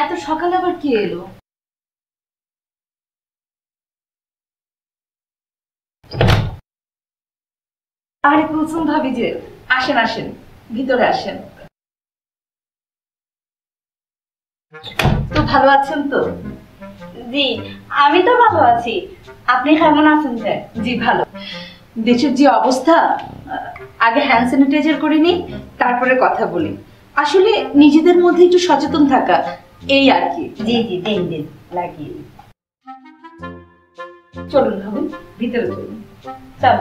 এত সকালে আবার কে এলো? আরে কুলসুম ভাবি যে, আসেন আসেন, ভিতরে আসেন। তো ভালো আছেন তো? জি, আমি তো ভালো আছি। আপনি কেমন আছেন? যে জি ভালো। দেশের যে অবস্থা, আগে হ্যান্ড স্যানিটাইজার করে নিই, তারপরে কথা বলি। আসলে নিজেদের মধ্যে একটু সচেতন থাকা, এই আর কি। জি জি, দিন দিন লাগিয়ে। চলুন ভাবি, ভিতরে চলুন। চল,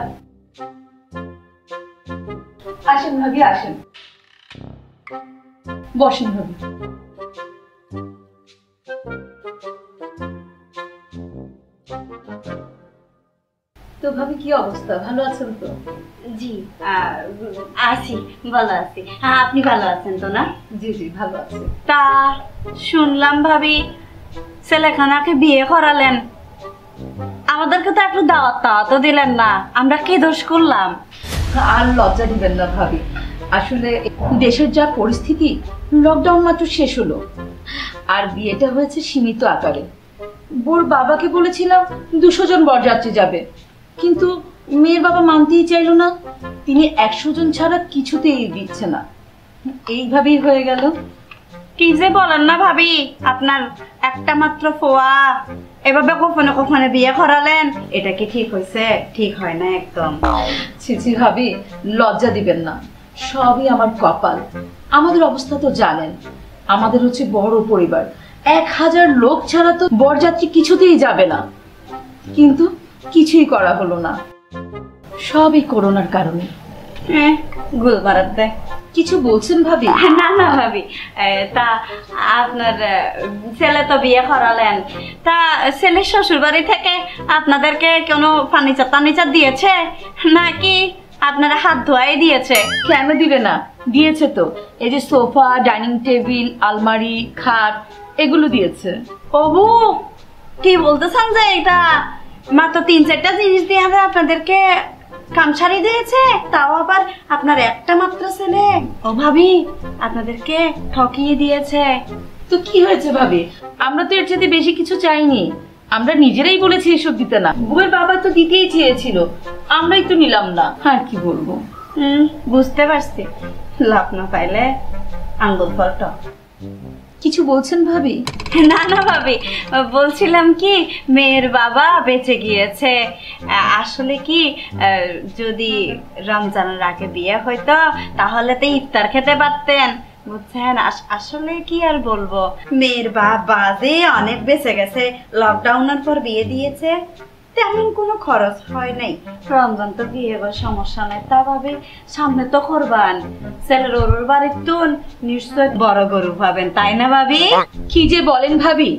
আসেন ভাবি আসেন, বসেন ভাবি। তো ভাবি কি অবস্থা, ভালো আছেন তো? জি, আছি, ভালো আছি। হ্যাঁ, আপনি ভালো আছেন তো না? জি জি ভালো আছে। তা শুনলাম ভাবি ছেলেখানাকে বিয়ে করালেন, আমাদেরকে তো একটু দাওয়াত টাওয়াতও দিলেন না। আমরা কি দোষ করলাম? আর লজ্জা দিবেন না ভাবি, আসলে দেশের যা পরিস্থিতি, লকডাউন মাত্র শেষ হলো, আর বিয়েটা হয়েছে সীমিত আকারে। বোর বাবাকে বলেছিলাম 200 জন বরযাত্রী যাবে, কিন্তু মেয়ের বাবা মানতেই চাইলো না। তিনি 100 জন ছাড়া কিছুতেই দিচ্ছে না। এইভাবেই হয়ে গেল। কি যে বলেন না ভাবি, আপনার একটা মাত্র ফোয়া এভাবে কখনো কখনো বিয়ে করালেন, এটা কি ঠিক হয়েছে? ঠিক হয় না একদম। ছি ছি ভাবি, লজ্জা দিবেন না, সবই আমার কপাল। আমাদের অবস্থা তো জানেন, আমাদের হচ্ছে বড় পরিবার, 1000 লোক ছাড়া তো বরযাত্রী কিছুতেই যাবে না। কিন্তু কিছুই করা হলো না, সবই করোনার কারণে। গুল মারাত দেয়। কিছু বলছেন ভাবি? না না ভাবি, তা আপনার ছেলে তো বিয়ে করালেন, তা ছেলের শ্বশুর বাড়ি থেকে আপনাদেরকে কোনো ফার্নিচার টার্নিচার দিয়েছে নাকি আপনারা হাত ধোয়াই দিয়েছে? কেন দিবে না, দিয়েছে তো। এই যে সোফা, ডাইনিং টেবিল, আলমারি, খাট, এগুলো দিয়েছে। ওবু, কি বলতেছেন যে এটা মাত্র 3-4টা জিনিস দিয়ে আপনাদেরকে কাম সারি দিয়েছে, তাও আবার আপনার একটা মাত্র ছেলে? ও ভাবি, আপনাদেরকে ঠকিয়ে দিয়েছে। তো কি হয়েছে ভাবি, আমরা তো এর চেয়ে বেশি কিছু চাইনি। আমরা নিজেরাই বলেছি এসব দিতে না, বউয়ের বাবা তো দিতেই চেয়েছিল, আমরাই তো নিলাম না। হ্যাঁ, কি বলবো। বুঝতে পারছি, লাভ না পাইলে আঙ্গুল ফলটা। কিছু বলছেন ভাবি? না না ভাবি, বলছিলাম কি মেয়ের বাবা বেঁচে গিয়েছে। আসলে কি যদি রমজানের আগে বিয়ে হইতো তাহলে তো ইফতার খেতে পারতেন, বুঝছেন। আসলে কি আর বলবো, মেয়ের বাবা যে অনেক বেঁচে গেছে, লকডাউনের পর বিয়ে দিয়েছে, তেমন কোনো খরচ হয় নাই। রমজান তো বিয়ে সমস্যা নাই, তা ভাবে সামনে তো করবান, ছেলের ওর বাড়ির তো নিশ্চয় বড় গরু পাবেন, তাই না ভাবি? কি যে বলেন ভাবি,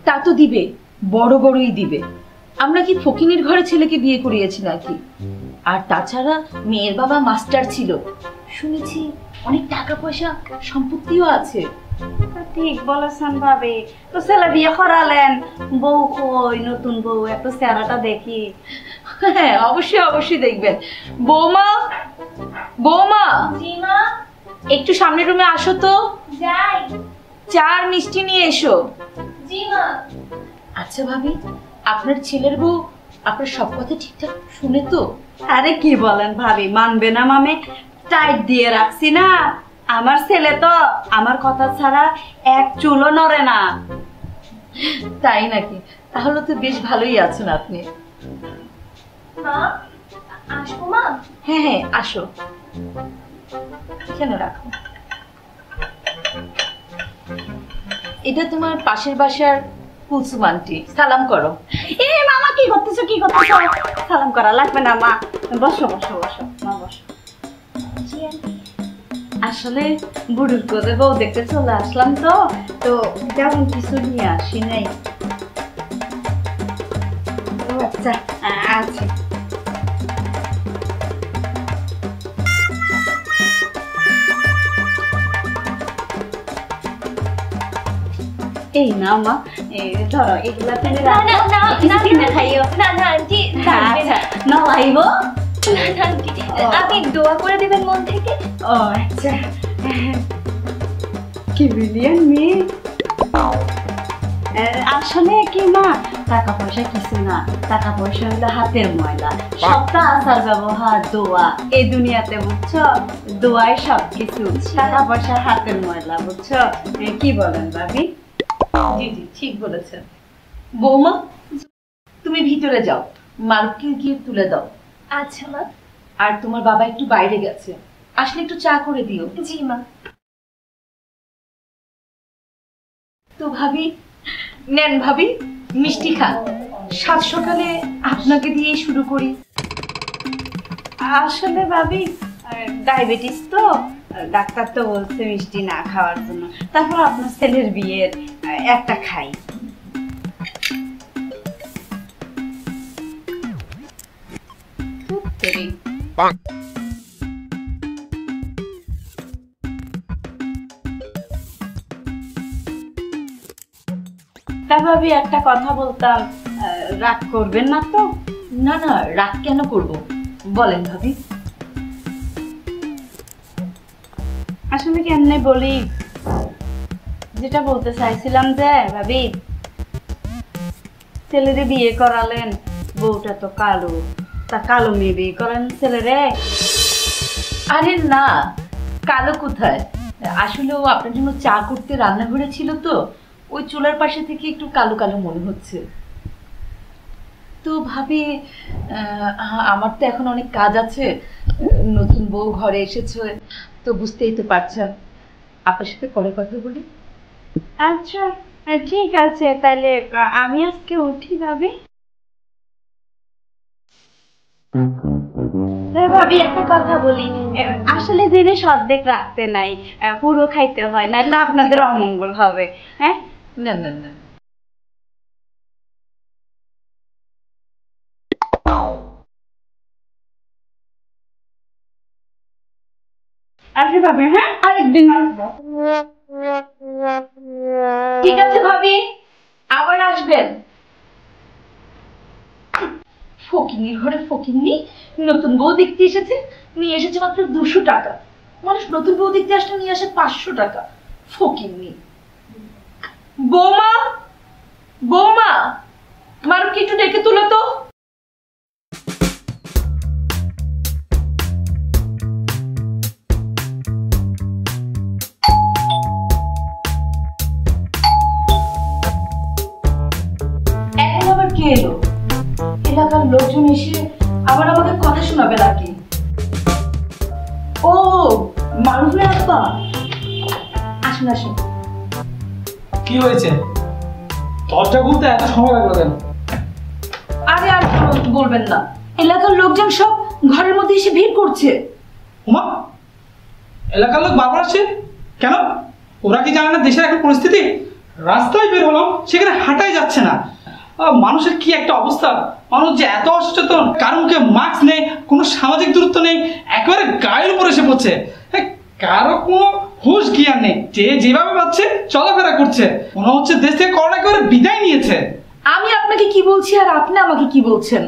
তা তো দিবে, বড় বড়ই দিবে। আমরা কি ফকিনীর ঘরে ছেলেকে বিয়ে করিয়েছি নাকি? আর তাছাড়া মেয়ের বাবা মাস্টার ছিল, শুনেছি অনেক টাকা পয়সা সম্পত্তিও আছে। ঠিক বলেছেন ভাবি। তো ছেলে বিয়ে করালেন, বউ কই? নতুন বউ একটু চেহারাটা দেখি। হ্যাঁ, অবশ্যই অবশ্যই দেখবেন। বৌমা, বৌমা, জি মা। একটু সামনের রুমে আসো তো। যাই। চা আর মিষ্টি নিয়ে এসো। জি মা। আচ্ছা ভাবি, আপনার ছেলের বউ আপনার সব কথা ঠিকঠাক শুনে তো? আরে কি বলেন ভাবি, মানবে না মানে? টাইট দিয়ে রাখছি না। আমার ছেলে তো আমার কথা ছাড়া এক চুলও নড়ে না। তাই নাকি? তাহলে তো বেশ ভালোই আছেন আপনি। মা, আসবো মা? হ্যাঁ হ্যাঁ, আসো, এখানে রাখো। এটা তোমার পাশের বাসার কুলসুম আন্টি, সালাম করো। এ মামা, কি করতেছো কি করতেছো? সালাম করা লাগবে না মা, বসো বসো বসো মা, বসো। আসলে বুড়ির কোলে বউ দেখতে চলে আসলাম, তো তো তেমন কিছু নিয়ে আসি নাই। আচ্ছা, আচ্ছা। এই না মা, ধরো এগুলা তুমি না না না না কিনে খাইও। না না আন্টি, লাগবে না। না লাইব না না আন্টি, আপনি দোয়া করে দিবেন মন থেকে। ও আচ্ছা, কি ব্রিলিয়ান্ট মেয়ে। আসলে কি মা, টাকা পয়সা কিছু না, টাকা পয়সা হলো হাতের ময়লা। সবটা আচার ব্যবহার, দোয়া। এই দুনিয়াতে বুঝছো, দোয়াই সবকিছু, টাকা পয়সা হাতের ময়লা, বুঝছো? কি বলেন ভাবি? জি জি, ঠিক বলেছেন। বৌমা, তুমি ভিতরে যাও, মারুফকে গিয়ে তুলে দাও। আচ্ছা মা। আর তোমার বাবা একটু বাইরে গেছে, আসলে একটু চা করে দিও। জি মা। তো ভাবি, নেন ভাবি, মিষ্টি খান। সাত সকালে আপনাকে দিয়ে শুরু করি। আসলে ভাবি, ডায়াবেটিস তো, ডাক্তার তো বলছে মিষ্টি না খাওয়ার জন্য। তারপর আপনার ছেলের বিয়ের একটা খাই। তা ভাবি, একটা কথা বলতাম, রাগ করবেন না তো? না না, রাগ কেন করব, বলেন ভাবি। আসলে কেমনে বলি, যেটা বলতে চাইছিলাম যে ভাবি, ছেলেরে বিয়ে করালেন, বউটা তো কালো, তা কালো মেয়ে বিয়ে করেন ছেলেরে? আরে না, কালো কোথায়, আসলে ও আপনার জন্য চা করতে রান্নাঘরে ছিল তো, ওই চুলার পাশে থেকে একটু কালো কালো মনে হচ্ছে। তো ভাবি, আমার তো এখন অনেক কাজ আছে, নতুন বউ ঘরে এসেছে, তো বুঝতেই তো পারছেন। আপনার সাথে পরে কথা বলি। আচ্ছা, ঠিক আছে, তাহলে আমি আজকে উঠি ভাবি। ভাবি, একটা কথা বলি, আসলে জিনিস অর্ধেক রাখতে নাই, পুরো খাইতে হয়, না আপনাদের অমঙ্গল হবে। হ্যাঁ, না না না, আসলে ভাবি, হ্যাঁ আরেকদিন আসবো। ঠিক আছে ভাবি, আবার আসবেন। ফকিনির ঘরে ফকিন্নি নতুন বউ দেখতে এসেছে, নিয়ে এসেছে মাত্র 200 টাকা। মানুষ নতুন বউ দেখতে আসলে নিয়ে আসে 500 টাকা। ফকিন্নি। বৌমা, বৌমা, মারুফকে একটু ডেকে তুলো তো। এখন আবার কে এলো? এলাকার লোকজন এসে আবার আমাকে কথা শোনাবে নাকি? ও, মারুফের আব্বা, আসুন আসুন। কি হয়েছে? দরজা খুলতে এত সময় লাগলো কেন? আরে আর বলবেন না, এলাকার লোকজন সব ঘরের মধ্যে এসে ভিড় করছে। উমা, এলাকার লোক বারবার আসছে কেন? ওরা কি জানে না দেশের এখন পরিস্থিতি? রাস্তায় বের হলো, সেখানে হাঁটাই যাচ্ছে না। মানুষের কি একটা অবস্থা, মানুষ যে এত অসচেতন, কারো মুখে মাস্ক নেই, কোনো সামাজিক দূরত্ব নেই, একেবারে গায়ের উপর এসে পড়ছে। কারো কোনো হুঁশ জ্ঞান নেই, যে যেভাবে পাচ্ছে চলাফেরা করছে, মনে হচ্ছে দেশ থেকে করোনা একেবারে বিদায় নিয়েছে। আমি আপনাকে কি বলছি আর আপনি আমাকে কি বলছেন?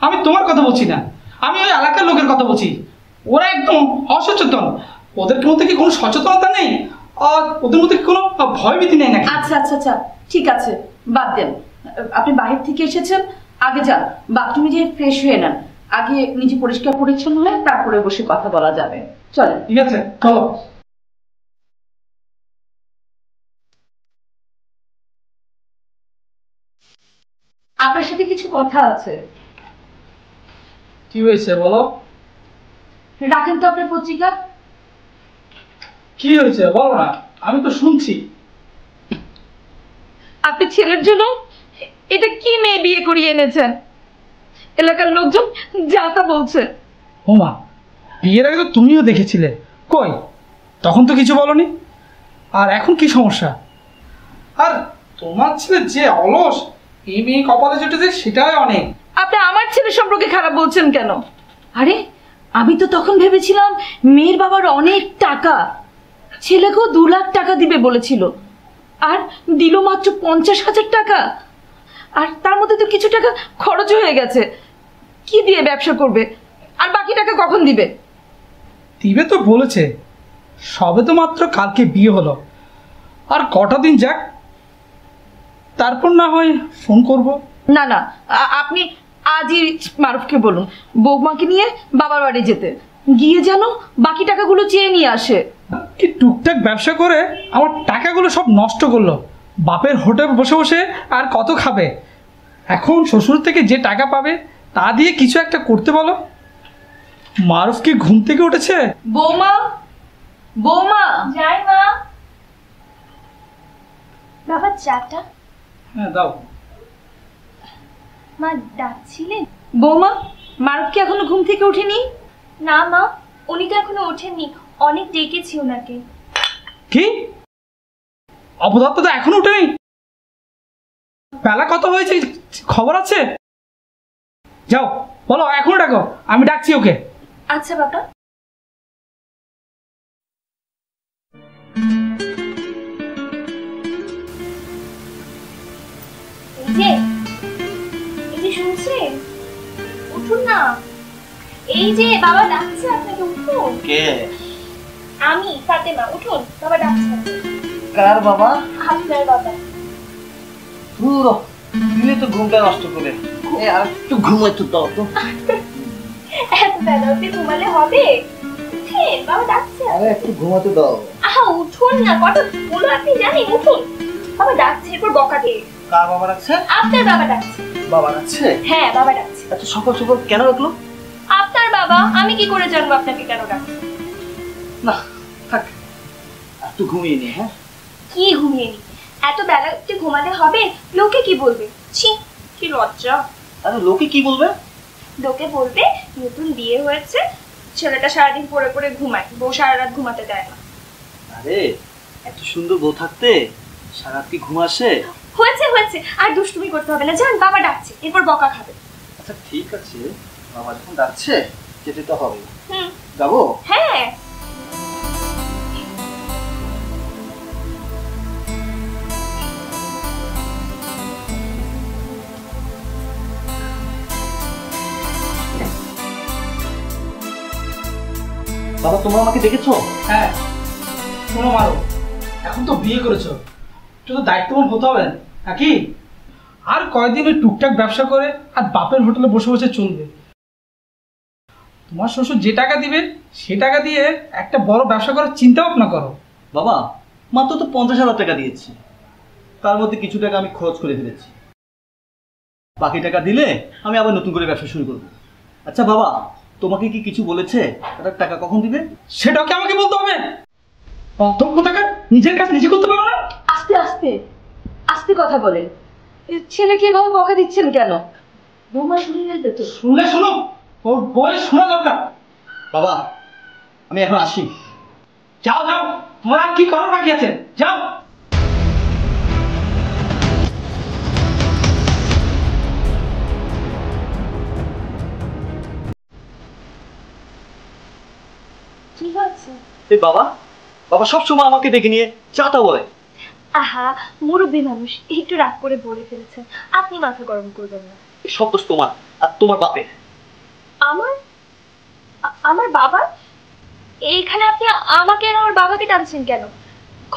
আমি তোমার কথা বলছি না, আমি ওই এলাকার লোকের কথা বলছি। ওরা একদম অসচেতন, ওদের মধ্যে কি কোনো সচেতনতা নেই, আর ওদের মধ্যে কি কোনো ভয়ভীতি নেই নাকি? আচ্ছা আচ্ছা আচ্ছা, ঠিক আছে, বাদ দেন। আপনি বাহির থেকে এসেছেন, আগে যান বাথরুমে গিয়ে ফ্রেশ হয়ে নেন। আগে নিজে পরিষ্কার পরিচ্ছন্ন হলে তারপরে বসে কথা বলা যাবে। চলেন। ঠিক আছে, চলো। আপনার সাথে কিছু কথা আছে। কি হয়েছে বলো? রাখেন তো আপনার পত্রিকা। কি হয়েছে বলো না, আমি তো শুনছি। আপনি ছেলের জন্য এটা কি মেয়ে বিয়ে করিয়ে এনেছেন? এলাকার লোকজন যা তা বলছে। ওমা, বিয়ের আগে তো তুমিও দেখেছিলে, কই তখন তো কিছু বলনি, আর এখন কি সমস্যা? আর তোমার ছেলে যে অলস, এই মেয়ে কপালে জুটেছে সেটাই অনেক। আপনি আমার ছেলের সম্পর্কে খারাপ বলছেন কেন? আরে আমি তো তখন ভেবেছিলাম মেয়ের বাবার অনেক টাকা, ছেলেকেও 2 লাখ টাকা দিবে বলেছিল, আর দিল মাত্র 50,000 টাকা। আর তার মধ্যে তো কিছু টাকা খরচ হয়ে গেছে। কি দিয়ে ব্যবসা করবে, আর বাকি টাকা কখন দিবে? দিবে তো বলেছে, সবে তো মাত্র কালকে বিয়ে হলো, আর কটা দিন যাক, তারপর না হয় ফোন করব। না না, আপনি আজই মারুফকে বলুন বৌমাকে নিয়ে বাবার বাড়ি যেতে, গিয়ে যেন বাকি টাকাগুলো চেয়ে নিয়ে আসে। কি টুকটাক ব্যবসা করে আমার টাকাগুলো সব নষ্ট করলো। বাপের হোটেল বসে বসে আর কত খাবে? এখন শ্বশুর থেকে যে টাকা পাবে তা দিয়ে কিছু একটা করতে বলো। মারুফ কি ঘুম থেকে উঠেছে? বৌমা, বৌমা। যাই মা। বাবা চাটা। হ্যাঁ দাও। মা ডাকছিলেন? বৌমা, মারুফ কি এখনো ঘুম থেকে ওঠেনি? না মা, উনি তো এখনো ওঠেননি, অনেক ডেকেছি ওনাকে। কি অপদার্থ তো এখনো উঠেনি? বেলা কত হয়েছে খবর আছে? যাও বলো, এখনো ডাকো, আমি ডাকছি ওকে। আচ্ছা বাবা। এই যে শুনছেন, উঠুন না। এই যে বাবা ডাকছে আপনাকে, উঠুন। কে? আমি ফাতেমা, উঠুন, বাবা ডাকছে। কার বাবা? আপনার বাবা। ধুর, দিলে তো ঘুমটা নষ্ট করে। আর একটু ঘুমাই তো দাও তো। এত বেলা অব্দি ঘুমালে হবে? উঠেন, বাবা ডাকছে। আরে একটু ঘুমাতে দাও। আহা উঠুন না, কথা বলো আপনি জানেন, উঠুন। বাবা ডাকছে, এরপর বকা দিয়ে। কার বাবা রাখছে? আপনার বাবা ডাকছে। বাবা রাখছে? হ্যাঁ বাবা ডাকছে। এত সকাল সকাল কেন রাখলো? আপনার বাবা, আমি কি করে জানবো আপনাকে কেন ডাকছে? না থাক, একটু ঘুমিয়ে নি। হ্যাঁ কি ঘুমিয়ে নি? এত বেলা অব্দি ঘুমালে হবে? লোকে কি বলবে? ছি, কি লজ্জা। আরে লোকে কি বলবে? লোকে বলবে নতুন বিয়ে হয়েছে, ছেলেটা সারাদিন পড়ে পড়ে ঘুমায়, বউ সারা রাত ঘুমাতে দেয় না। আরে এত সুন্দর বউ থাকতে সারাত কি ঘুম আসে? হয়েছে হয়েছে, আর দুষ্টুমি করতে হবে না, জান বাবা ডাকছে, এরপর বকা খাবে। আচ্ছা ঠিক আছে, বাবা যখন ডাকছে যেতে তো হবে। হুম। যাবো? হ্যাঁ। বাবা তোমরা আমাকে দেখেছো? হ্যাঁ শোনো মারো, এখন তো বিয়ে করেছো, একটু তো দায়িত্ববান হতে হবে নাকি? আর কয়দিন ওই টুকটাক ব্যবসা করে আর বাপের হোটেলে বসে বসে চলবে? তোমার শ্বশুর যে টাকা দিবে সে টাকা দিয়ে একটা বড় ব্যবসা করার চিন্তা ভাবনা করো। বাবা মাত্র তো 50,000 টাকা দিয়েছি, তার মধ্যে কিছু টাকা আমি খরচ করে ফেলেছি। বাকি টাকা দিলে আমি আবার নতুন করে ব্যবসা শুরু করবো। আচ্ছা বাবা, তোমাকে কি কিছু বলেছে তার টাকা কখন দিবে? সেটাও কি আমাকে বলতে হবে? প্রথম টাকা নিজের কাছে নিজে করতে পারো না? আস্তে আস্তে আস্তে কথা বলেন, ছেলেকে এভাবে বকা দিচ্ছেন কেন? বৌমা শুনে যেতে তো। শুনলে শোনো, ওর বয়স শোনা দরকার। বাবা আমি এখন আসি। যাও যাও, তোমার আর কি করার বাকি আছে, যাও। কি হচ্ছে? এই বাবা, বাবা সবসময় আমাকে ডেকে নিয়ে চাটা বলে। আহা মুরব্বী মানুষ, একটু রাগ করে বলে ফেলেছেন, আপনি মাথা গরম করবেন না। এই সব দোষ তোমার আর তোমার বাপের। আমার আমার বাবা? এইখানে আপনি আমাকে আর আমার বাবাকে টানছেন কেন?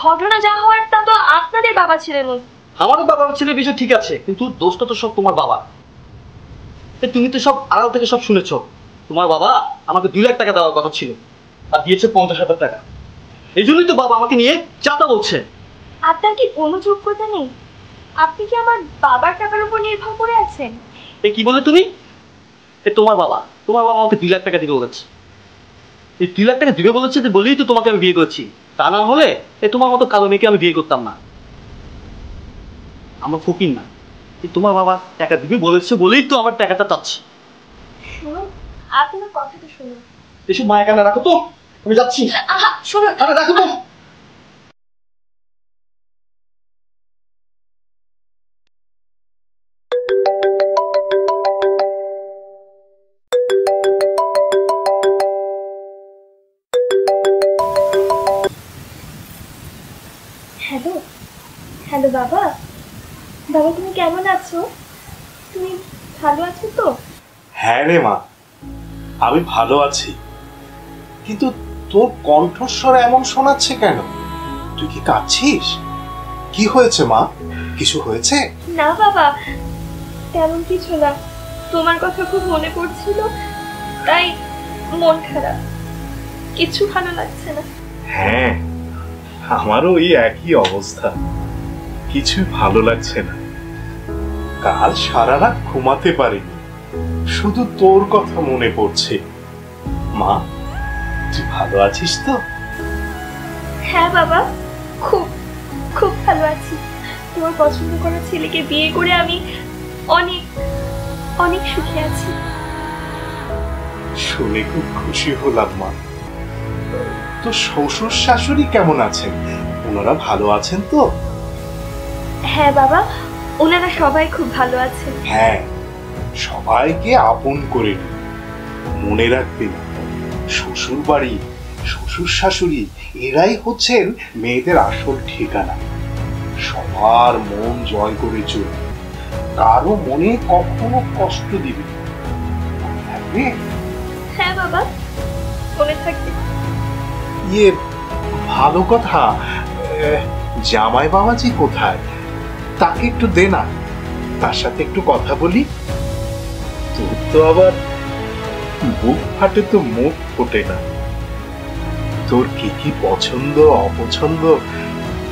ঘটনা যা হওয়ার তা তো আপনাদের বাবা ছিলেন। আমারও বাবা ছেলের বিষয় ঠিক আছে, কিন্তু দোষটা তো সব তোমার বাবা। তুমি তো সব আড়াল থেকে সব শুনেছো। তোমার বাবা আমাকে 2 লাখ টাকা দেওয়ার কথা ছিল আর দিয়েছে 50,000 টাকা। এই জন্যই তো বাবা আমাকে নিয়ে চাটা বলছে। আপনার কি কোনো যোগ্যতা নেই? আপনি কি আমার বাবার টাকার উপর নির্ভর করে আছেন? এই কি বলে তুমি? তোমার বাবা আমাকে 2 লাখ টাকা দিবে বলেছে। এই 2 লাখ টাকা দিবে বলেছে বলেই তো তোমাকে আমি বিয়ে করছি। তা না হলে তোমার মতো কালো মেয়েকে আমি বিয়ে করতাম না। আমার ফকির না, তোমার বাবা টাকা দিবে বলেছে বলেই তো আমার টাকাটা চাচ্ছে। শুনুন, আপনার কথাটা শুনুন। এসব মায়া কান্না রাখো তো, আমি যাচ্ছি। আহা শুনুন। আরে রাখো তো। হ্যালো হ্যালো বাবা, বাবা তুমি কেমন আছো? তুমি ভালো আছো তো? হ্যাঁ রে মা, আমি ভালো আছি, কিন্তু তোর কণ্ঠস্বর এমন শোনাচ্ছে কেন? তুই কি কাঁদছিস? কি হয়েছে মা? কিছু হয়েছে? না বাবা, তেমন কিছু না। তোমার কথা খুব মনে পড়ছিল, তাই মন খারাপ, কিছু ভালো লাগছে না। হ্যাঁ, আমারও ওই একই অবস্থা, কিছু ভালো লাগছে না। কাল সারা রাত ঘুমাতে পারিনি, শুধু তোর কথা মনে পড়ছে। মা, তুই ভালো আছিস তো? হ্যাঁ বাবা, খুব খুব ভালো আছি। তোমার পছন্দ করা ছেলেকে বিয়ে করে আমি অনেক অনেক সুখী আছি। শুনে খুব খুশি হলাম মা। তো শ্বশুর শাশুড়ি কেমন আছেন? ওনারা ভালো আছেন তো? হ্যাঁ বাবা, ওনারা সবাই খুব ভালো আছেন। হ্যাঁ, সবাইকে আপন করে নিন। মনে রাখবেন, শ্বশুর বাড়ি, শ্বশুর শাশুড়ি এরাই হচ্ছেন মেয়েদের আসল ঠিকানা। সবার মন জয় করে চলবে, কারো মনে কখনো কষ্ট দিবে না। থাকবে? হ্যাঁ বাবা, মনে থাকবে। ইয়ে, ভালো কথা। জামাই বাবাজি কোথায়? তাকে একটু দে না, তার সাথে একটু কথা বলি। তোর তো আবার বুক ফাটে তো মুখ ফোটে না। তোর কি কি পছন্দ অপছন্দ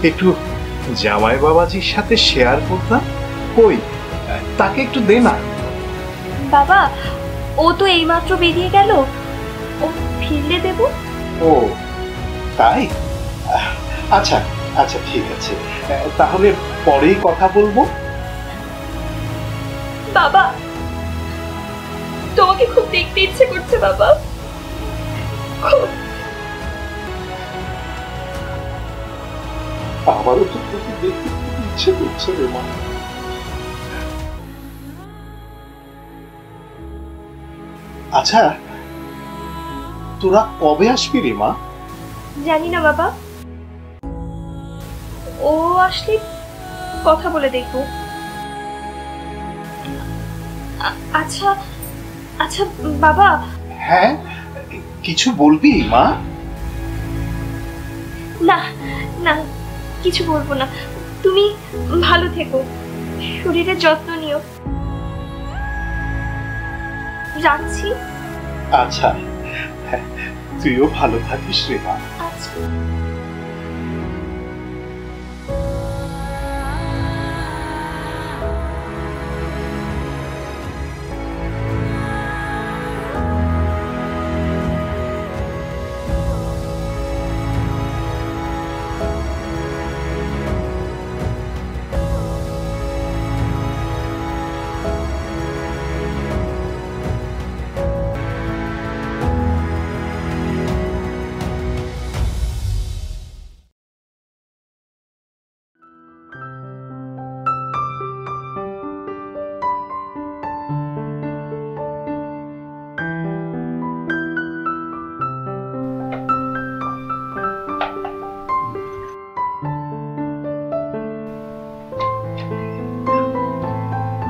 একটু জামাই বাবাজির সাথে শেয়ার করতাম। কই, তাকে একটু দে না। বাবা, ও তো এইমাত্র বেরিয়ে গেল, ও ফিরলে দেব। ও তাই? আচ্ছা আচ্ছা, ঠিক আছে, তাহলে পরেই কথা বলবো। বাবা, তোমাকে খুব দেখতে ইচ্ছে করছে বাবা, খুব। আমারও তো তোকে দেখতে খুব ইচ্ছে করছে রে মা। আচ্ছা, তোরা কবে আসবি রে মা? জানি না বাবা, ও আসলে কথা বলে দেখবো। আচ্ছা আচ্ছা বাবা। হ্যাঁ, কিছু বলবি মা? না না, কিছু বলবো না। তুমি ভালো থেকো, শরীরের যত্ন নিও। রাখছি। আচ্ছা, তুইও ভালো থাকিস রে মা। আচ্ছা।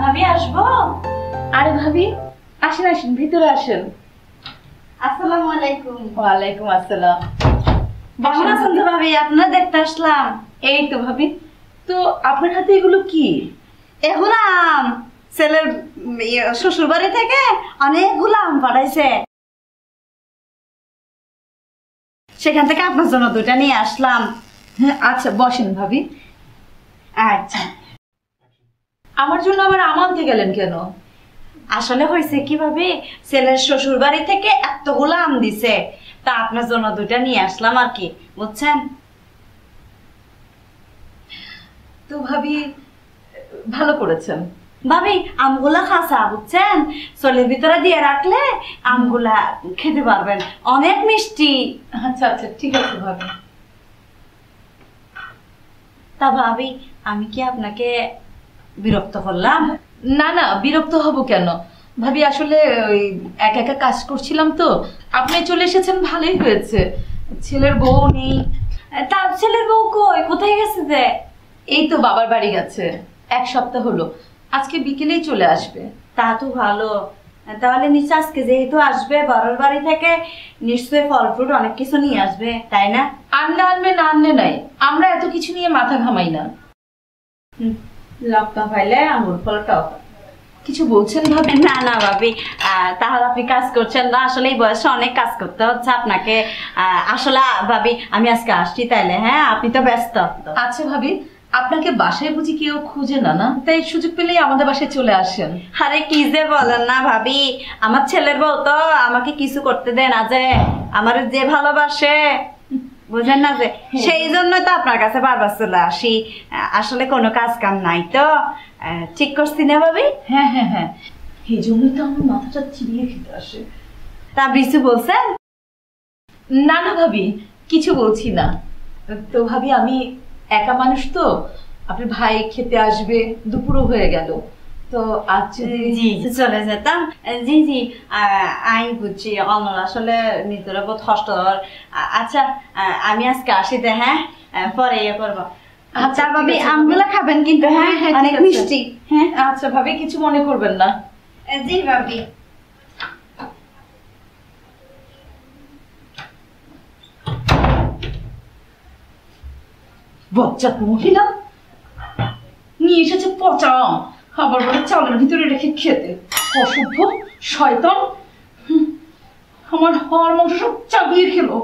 ভাবি আসবো? আরে ভাবি, আসেন আসেন, ভিতরে আসেন। আসসালামু আলাইকুম। ওয়ালাইকুম আসসালাম। কেমন আছেন তো ভাবি? আপনার দেখতে আসলাম। এই তো ভাবি, তো আপনার হাতে এগুলো কি? এগুলো আম, ছেলের শ্বশুর বাড়ি থেকে অনেকগুলো আম পাঠাইছে, সেখান থেকে আপনার জন্য দুটা নিয়ে আসলাম। হ্যাঁ আচ্ছা, বসেন ভাবি। আচ্ছা, আমার জন্য আবার আম আনতে গেলেন কেন? আসলে হয়েছে কিভাবে, ছেলের শ্বশুর বাড়ি থেকে এতগুলো আম দিছে, তা আপনার জন্য দুটা নিয়ে আসলাম আর কি, বুঝছেন? তো ভাবি, ভালো করেছেন। ভাবি, আমগুলা খাসা, বুঝছেন? চলের ভিতরে দিয়ে রাখলে আমগুলা খেতে পারবেন, অনেক মিষ্টি। আচ্ছা আচ্ছা, ঠিক আছে ভাবি। তা ভাবি, আমি কি আপনাকে বিরক্ত করলাম? না না, বিরক্ত হব কেন ভাবি, আসলে ওই একা একা কাজ করছিলাম তো, আপনি চলে এসেছেন, ভালোই হয়েছে। ছেলের বউ নেই। তার ছেলের বউ কই, কোথায় গেছে যে? এই তো বাবার বাড়ি গেছে, 1 সপ্তাহ হলো, আজকে বিকেলেই চলে আসবে। তা তো ভালো। তাহলে নিশ্চয় আজকে যেহেতু আসবে বড়র বাড়ি থেকে, নিশ্চয়ই ফল ফ্রুট অনেক কিছু নিয়ে আসবে, তাই না? আনলে আনবে, না আনলে নাই, আমরা এত কিছু নিয়ে মাথা ঘামাই না। লক্ষ্য পাইলে আঙুর ফলটাও। কিছু বলছেন ভাবি? না না ভাবি, তাহলে আপনি কাজ করছেন না, আসলে এই বয়সে অনেক কাজ করতে হচ্ছে আপনাকে। আসলে ভাবি আমি আজকে আসছি তাইলে, হ্যাঁ আপনি তো ব্যস্ত। আচ্ছা ভাবি, আপনাকে বাসায় বুঝি কেউ খুঁজে না? না তাই সুযোগ পেলেই আমাদের বাসায় চলে আসেন। আরে কি যে বলেন না ভাবি, আমার ছেলের বউ তো আমাকে কিছু করতে দেয় না, যে আমার যে ভালোবাসে বুঝেন না, যে সেই জন্য তো আপনার কাছে বারবার চলে আসি। আসলে কোনো কাজ কাম নাই তো, ঠিক করছি না ভাবি? হ্যাঁ হ্যাঁ হ্যাঁ, এই জন্যই তো আমার মাথাটা চিবিয়ে খেতে আসে। তা কিছু বলছেন? না না ভাবি, কিছু বলছি না। তো ভাবি আমি একা মানুষ তো, আপনার ভাই খেতে আসবে, দুপুরও হয়ে গেল, তো আজ জি চলে যেতাম। জি জি আই বুঝছি, অনর আসলে নিজেরা বহুত কষ্ট। আচ্ছা আমি আজকে আসি দে, হ্যাঁ পরে ইয়ে করবো। আচ্ছা ভাবি আমগুলা খাবেন কিন্তু, হ্যাঁ অনেক মিষ্টি। হ্যাঁ আচ্ছা ভাবি, কিছু মনে করবেন না। জি ভাবি। বজ্জাত মহিলা নিয়ে এসেছে পচা আম, আবার বলে চালের ভিতরে রেখে খেতে। অসভ্য শয়তান, আমার হাড় মাংস সব চাবিয়ে খেলো।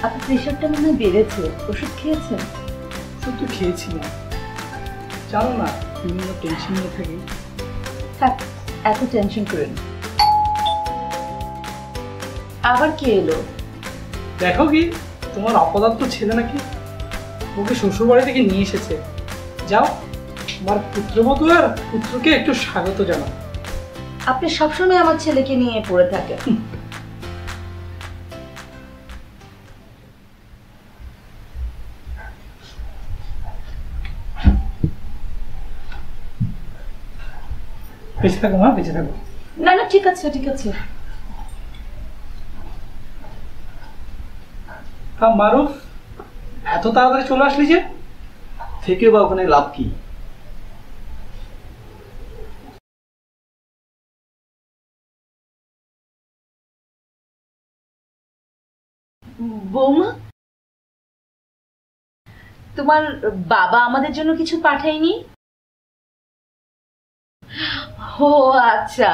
আপনার প্রেশারটা মনে হয় বেড়েছে, ওষুধ খেয়েছেন? ওষুধ তো খেয়েছিলাম, জানো না বিভিন্ন টেনশন নিয়ে থাকি। থাক, এত টেনশন করেন। আবার কে এলো? দেখো কি, তোমার অপদার্থ ছেলে নাকি ওকে শ্বশুরবাড়ি থেকে নিয়ে এসেছে। যাও, আমার পুত্রবধূ আর পুত্রকে একটু স্বাগত জানাও। আপনি সবসময় আমার ছেলেকে নিয়ে পড়ে থাকেন। বেঁচে থাকো মা, বেঁচে থাকো। না না ঠিক আছে ঠিক আছে। মারুফ, এত তাড়াতাড়ি চলে আসলি যে? থেকে বা ওখানে লাভ কি? বৌমা, তোমার বাবা আমাদের জন্য কিছু পাঠায়নি? ও আচ্ছা,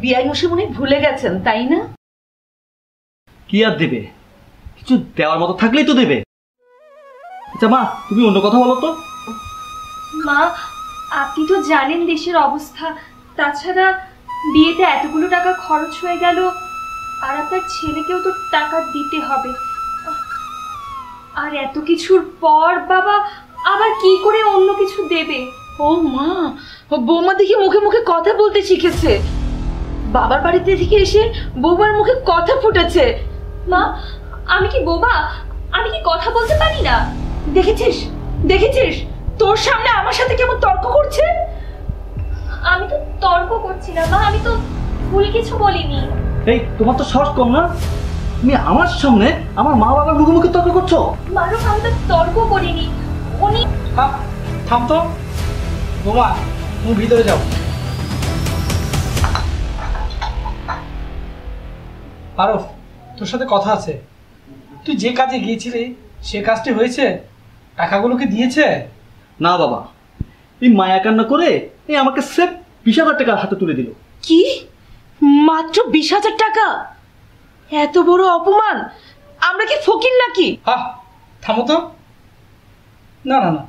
বিয়াই মশাই মনে হয় ভুলে গেছেন তাই না? কি আর দেবে, কিছু দেওয়ার মতো থাকলেই তো দেবে। আচ্ছা মা, তুমি অন্য কথা বলো তো। মা, আপনি তো জানেন দেশের অবস্থা, তাছাড়া বিয়েতে এতগুলো টাকা খরচ হয়ে গেল, আর আপনার ছেলেকেও তো টাকা দিতে হবে। আর এত কিছুর পর বাবা আবার কি করে অন্য কিছু দেবে? ও মা, বৌমা দেখি মুখে মুখে কথা বলতে শিখেছে। বাবার বাড়িতে থেকে এসে বৌমার মুখে কথা ফুটেছে। মা, আমি কি বোবা? আমি কি কথা বলতে পারি না? দেখেছিস দেখেছিস, তোর সামনে আমার সাথে কেমন তর্ক করছে। আমি তো তর্ক করছি না মা, আমি তো ভুল কিছু বলিনি। এই তোমার তো সাহস কম না, তুমি আমার সামনে আমার মা বাবার মুখোমুখি তর্ক করছো। মারুফ, আমি তো তর্ক করিনি, উনি। থাম তো বোমা, তুমি ভিতরে যাও। মারুফ, তোর সাথে কথা আছে। তুই যে কাজে গিয়েছিলি সে কাজটি হয়েছে? টাকাগুলো কি দিয়েছে? না বাবা, এই মায়া কান্না করে এই আমাকে সেফ 20,000 টাকা হাতে তুলে দিল। কি, মাত্র 20,000 টাকা? এত বড় অপমান! আমরা কি ফকির নাকি? থামো তো। না না না,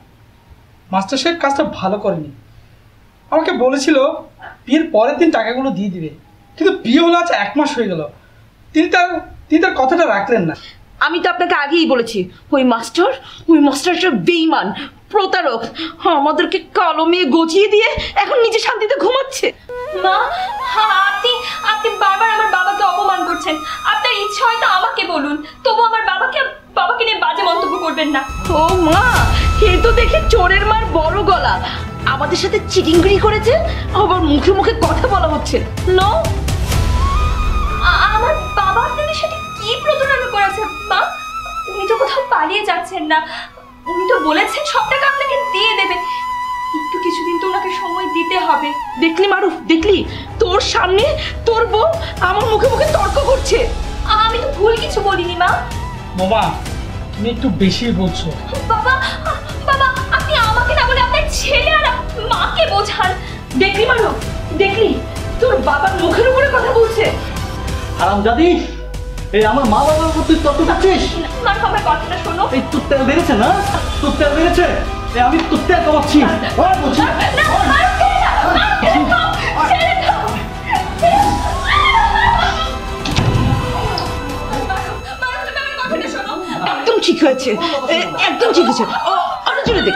মাস্টার সাহেব কাজটা ভালো করেনি। আমাকে বলেছিল বিয়ের পরের দিন টাকাগুলো দিয়ে দিবে, কিন্তু বিয়ে হলো আজ 1 মাস হয়ে গেল, তিনি তার কথাটা রাখলেন না। আমি তো আপনাকে আগেই বলেছি ওই মাস্টারটা বেঈমান, প্রতারক, আমাদেরকে কালো মেয়ে গজিয়ে দিয়ে এখন নিজে শান্তিতে ঘুমাচ্ছে। মা, আপনি বারবার আমার বাবাকে অপমান করছেন। আপনার ইচ্ছা হয়তো আমাকে বলুন, তবু আমার বাবাকে নিয়ে বাজে মন্তব্য করবেন না। ও মা, এ তো দেখি চোরের মার বড় গলা, আমাদের সাথে চিটিংগিরি করেছে, আবার মুখে মুখে কথা বলা হচ্ছে। নো, আমার বাবা আপনাদের সাথে কি প্রতারণা করেছে মা? উনি তো কোথাও পালিয়ে যাচ্ছেন না, উনি তো বলেছেন সব টাকা আপনাকে দিয়ে দেবে। একটু কিছুদিন তো ওনাকে সময় দিতে হবে। দেখলি মারুফ, দেখলি তোর সামনে তোর বউ আমার মুখে মুখে তর্ক করছে। আমি তো ভুল কিছু বলিনি মা। মামা, তুমি একটু বেশি বলছো। বাবা, আপনি আমাকে না বলে আপনার ছেলে আর মাকে বোঝান। দেখলি মারুফ, দেখলি তোর বাবার মুখের উপরে কথা বলছে। হারামজাদি, এই আমার মা বাবার উপর তুই তর্ক করছিস? মারুফ, আমার কথাটা শোনো। এই তোর তেল বেড়েছে না? তোর তেল বেড়েছে? এই আমি তোর তেল কমাচ্ছি। বলছি না, মারুফ, ছেড়ে দাও, ছেড়ে দাও। মারুফ, তুমি আমার কথাটা শোনো। একদম ঠিক হয়েছে, একদম ঠিক হয়েছে। আরো জোরে দে,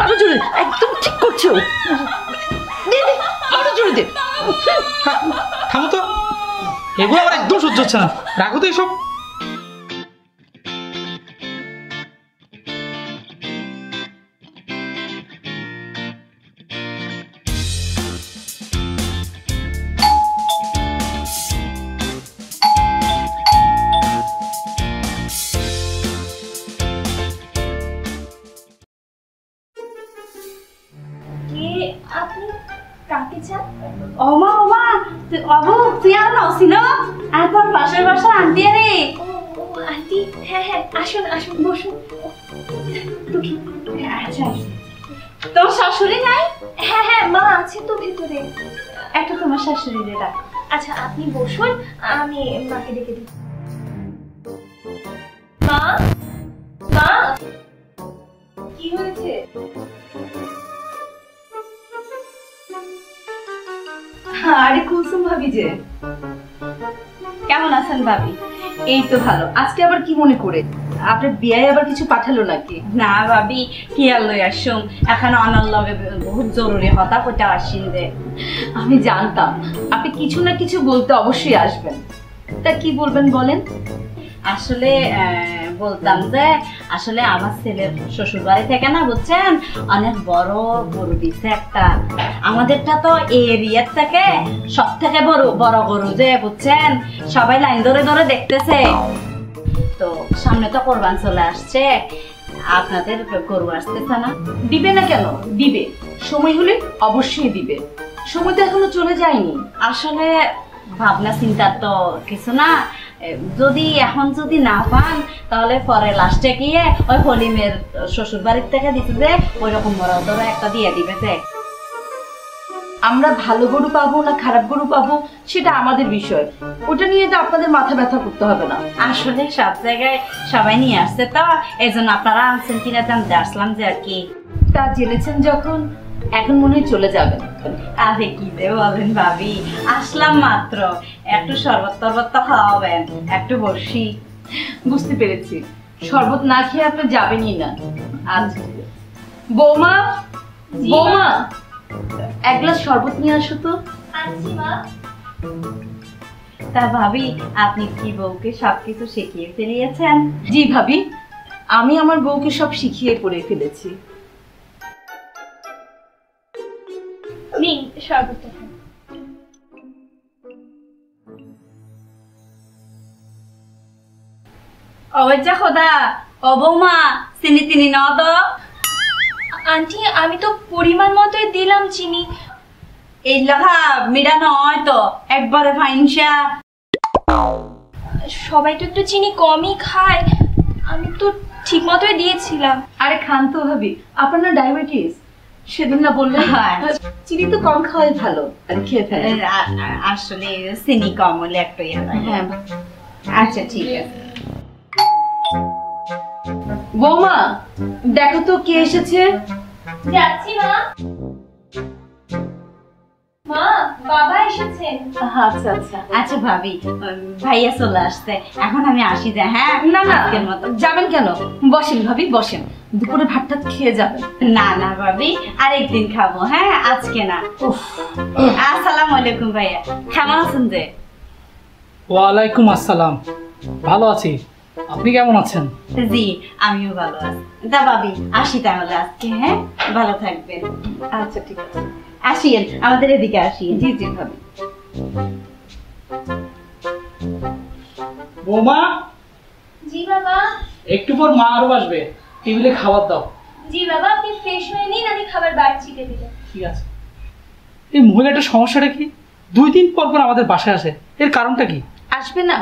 আরো জোরে, একদম ঠিক করছে ও। দে, আরো জোরে দে। থামো তো, এগুলো আমার একদম সহ্য হচ্ছে না। রাখো তো এইসব। আপনি কাকে চান? ওমা অবু তুই আর নসিল আর তোর পাশের বাসা আন্টি রে। ও আন্টি, হ্যাঁ, আসুন বসুন। আচ্ছা, তোর শাশুড়ি নাই? হ্যাঁ, মা আছে তো ভেতরে। একটা তোমার শাশুড়ি রে ডাক। আচ্ছা, আপনি বসুন, আমি মাকে ডেকে দিই। মা, কি হয়েছে? আরে কুলসুম ভাবি যে, কেমন আছেন ভাবি? এই তো ভালো। আজকে আবার কি মনে করে? আপনার বিয়ায় আবার কিছু পাঠালো নাকি? না ভাবি, কি আর লই আসুম, এখন অনার লগে বহুত জরুরি হতা কইটা আসিন দে। আমি জানতাম আপনি কিছু না কিছু বলতে অবশ্যই আসবেন। তা কি বলবেন বলেন? আসলে বলতাম যে আসলে আমার ছেলের শ্বশুর বাড়ি থেকে না বুঝছেন অনেক বড় গরু দিছে একটা। আমাদেরটা তো এরিয়ার থেকে সব থেকে বড় গরু যে বুঝছেন, সবাই লাইন ধরে ধরে দেখতেছে। তো সামনে তো কোরবান চলে আসছে, আপনাদের গরু আসতেছে না? দিবে না কেন? দিবে, সময় হলে অবশ্যই দিবে। সময় তো এখনো চলে যায়নি। আসলে ভাবনা চিন্তার তো কিছু না, এখন যদি না পান তাহলে পরে লাস্টে গিয়ে ওই হলিমের শ্বশুর বাড়ির থেকে দিতে যে ওই রকম বড় ধরে একটা দিয়ে দিবে যে। আমরা ভালো গরু পাবো না খারাপ গরু পাবো সেটা আমাদের বিষয়, ওটা নিয়ে তো আপনাদের মাথা ব্যথা করতে হবে না। আসলে সব জায়গায় সবাই নিয়ে আসছে তো এই জন্য আপনারা আনছেন কিনা জানতে আসলাম যে আর কি। তা জেনেছেন যখন, এখন মনে হয় চলে যাবেন। আরে কি যে বলেন ভাবি, আসলাম মাত্র, একটু শরবত টরবত তো খাওয়াবেন, একটু বসি। বুঝতে পেরেছি, শরবত না খেয়ে আপনি যাবেনই না। আচ্ছা বৌমা, এক গ্লাস শরবত নিয়ে আসো তো। আনছি মা। তা ভাবি, আপনি কি বউকে সবকিছু শিখিয়ে ফেলিয়েছেন? জি ভাবি, আমি আমার বউকে সব শিখিয়ে পড়ে ফেলেছি। নিন শরবতটা খান। ওই যা খোদা, ও বৌমা চিনি তিনি ন তো। আন্টি, আমি তো পরিমাণ মতোই দিলাম চিনি। এই লেখা মিডা নয় তো, একবারে ফাইনসা। সবাই তো একটু চিনি কমই খায়, আমি তো ঠিক মতোই দিয়েছিলাম। আরে খান তো ভাবি, আপনার না ডায়াবেটিস, সেদিন না বললেন? হ্যাঁ। চিনি তো কম খাওয়াই ভালো, আর খেয়ে ফেলেন। আসলে চিনি কম হলে একটু ইয়ে লাগে। হ্যাঁ আচ্ছা ঠিক আছে। বৌমা দেখো তো কে এসেছে। যাচ্ছি মা। মা, বাবা এসেছেন। আচ্ছা আচ্ছা। আচ্ছা ভাবি, ভাইয়া চলে আসছে, এখন আমি আসি যে। হ্যাঁ না না, আজকের মতো যাবেন কেন? বসেন ভাবি বসেন, দুপুরে ভাতটা খেয়ে যাবেন। না না ভাবি, আরেকদিন খাবো। হ্যাঁ আজকে না। আসসালামু আলাইকুম ভাইয়া, কেমন আছেন যে? ওয়ালাইকুম আসসালাম, ভালো আছি, আপনি কেমন আছেন? জি আমিও ভালো আছি। তা ভাবি আসি তাহলে আজকে। হ্যাঁ ভালো থাকবেন। আচ্ছা ঠিক আছে, আসিয়েন, আমাদের এদিকে আসিয়েন। জি জি ভাবি। বৌমা, জি বাবা। একটু পর মা আরো আসবে, টেবিলে খাবার দাও। জি বাবা, আপনি ফ্রেশ হয়ে নিন, আমি খাবার বাড়ছি টেবিলে। ঠিক আছে। এই মহিলাটার সমস্যাটা কি? 2 দিন পর পর আমাদের বাসায় আসে, এর কারণটা কি? আসবে না,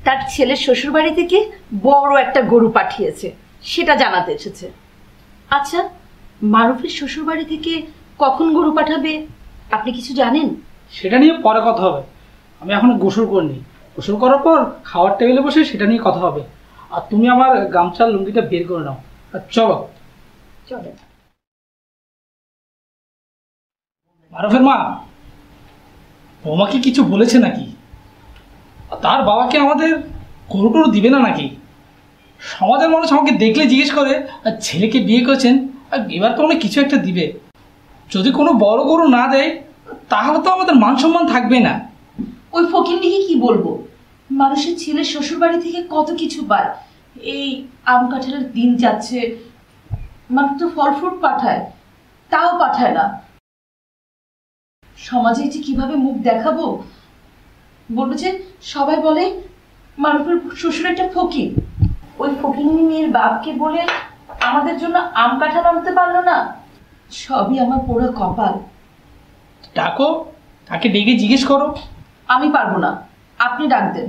তার ছেলের শ্বশুর বাড়ি থেকে বড় একটা গরু পাঠিয়েছে, সেটা জানাতে এসেছে। আচ্ছা, মারুফের শ্বশুর বাড়ি থেকে কখন গরু পাঠাবে আপনি কিছু জানেন? সেটা নিয়ে পরে কথা হবে, আমি এখনো গোসল করিনি। গোসল করার পর খাওয়ার টেবিলে বসে সেটা নিয়ে কথা হবে। আর তুমি আমার গামছার লুঙ্গিটা বের করে নাও, আর চলো। চলে। মারুফের মা, বৌমা কি কিছু বলেছে নাকি? তার বাবাকে আমাদের গরু টরু দিবে না নাকি? সমাজের মানুষ আমাকে দেখলে জিজ্ঞেস করে, আর ছেলেকে বিয়ে করেছেন, আর এবার তো অনেক কিছু একটা দিবে। যদি কোনো বড় গরু না দেয় তাহলে তো আমাদের মান সম্মান থাকবে না। ওই ফকিন্নিকে কি বলবো, মানুষের ছেলের শ্বশুর বাড়ি থেকে কত কিছু পায়। এই আম কাঁঠালের দিন যাচ্ছে, মানুষ তো ফল ফ্রুট পাঠায়, তাও পাঠায় না। সমাজে যে কিভাবে মুখ দেখাবো, বলবো যে সবাই বলে মারুফের শ্বশুর একটা ফকির। ওই ফকিন্নি মেয়ের বাপকে বলে আমাদের জন্য আম কাঁঠাল আনতে পারলো না। সবই আমার পোড়া কপাল। ডাকো, তাকে ডেকে জিজ্ঞেস করো। আমি পারবো না, আপনি ডাক দেন।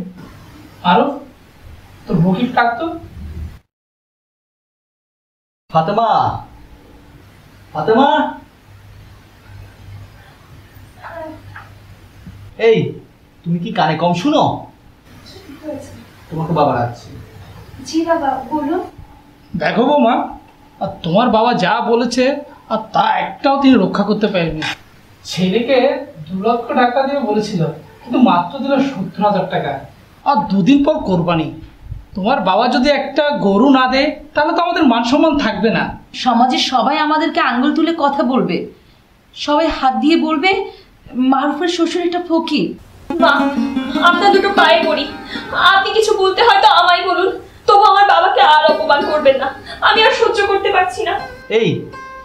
আরো তোর বকির ডাকতো। ফাতেমা, ফাতেমা, এই তুমি কি কানে কম শুনো? তোমাকে বাবা ডাকছে। জি বাবা, বলুন। দেখো বৌমা, আর তোমার বাবা যা বলেছে আর তা একটাও তিনি রক্ষা করতে পারেনি। ছেলেকে 2 লক্ষ টাকা দিয়ে বলেছিল, কিন্তু মাত্র দিল 70,000 টাকা। আর 2 দিন পর কোরবানি। তোমার বাবা যদি একটা গরু না দেয় তাহলে তো আমাদের মান সম্মান থাকবে না। সমাজে সবাই আমাদেরকে আঙ্গুল তুলে কথা বলবে, সবাই হাত দিয়ে বলবে মারুফের শ্বশুর একটা ফকির। মা, আপনার দুটো পায়ে পড়ি, আপনি কিছু বলতে হয়তো আমায় বলুন, তবু আমার বাবাকে আর অপমান করবেন না, আমি আর সহ্য করতে পারছি না। এই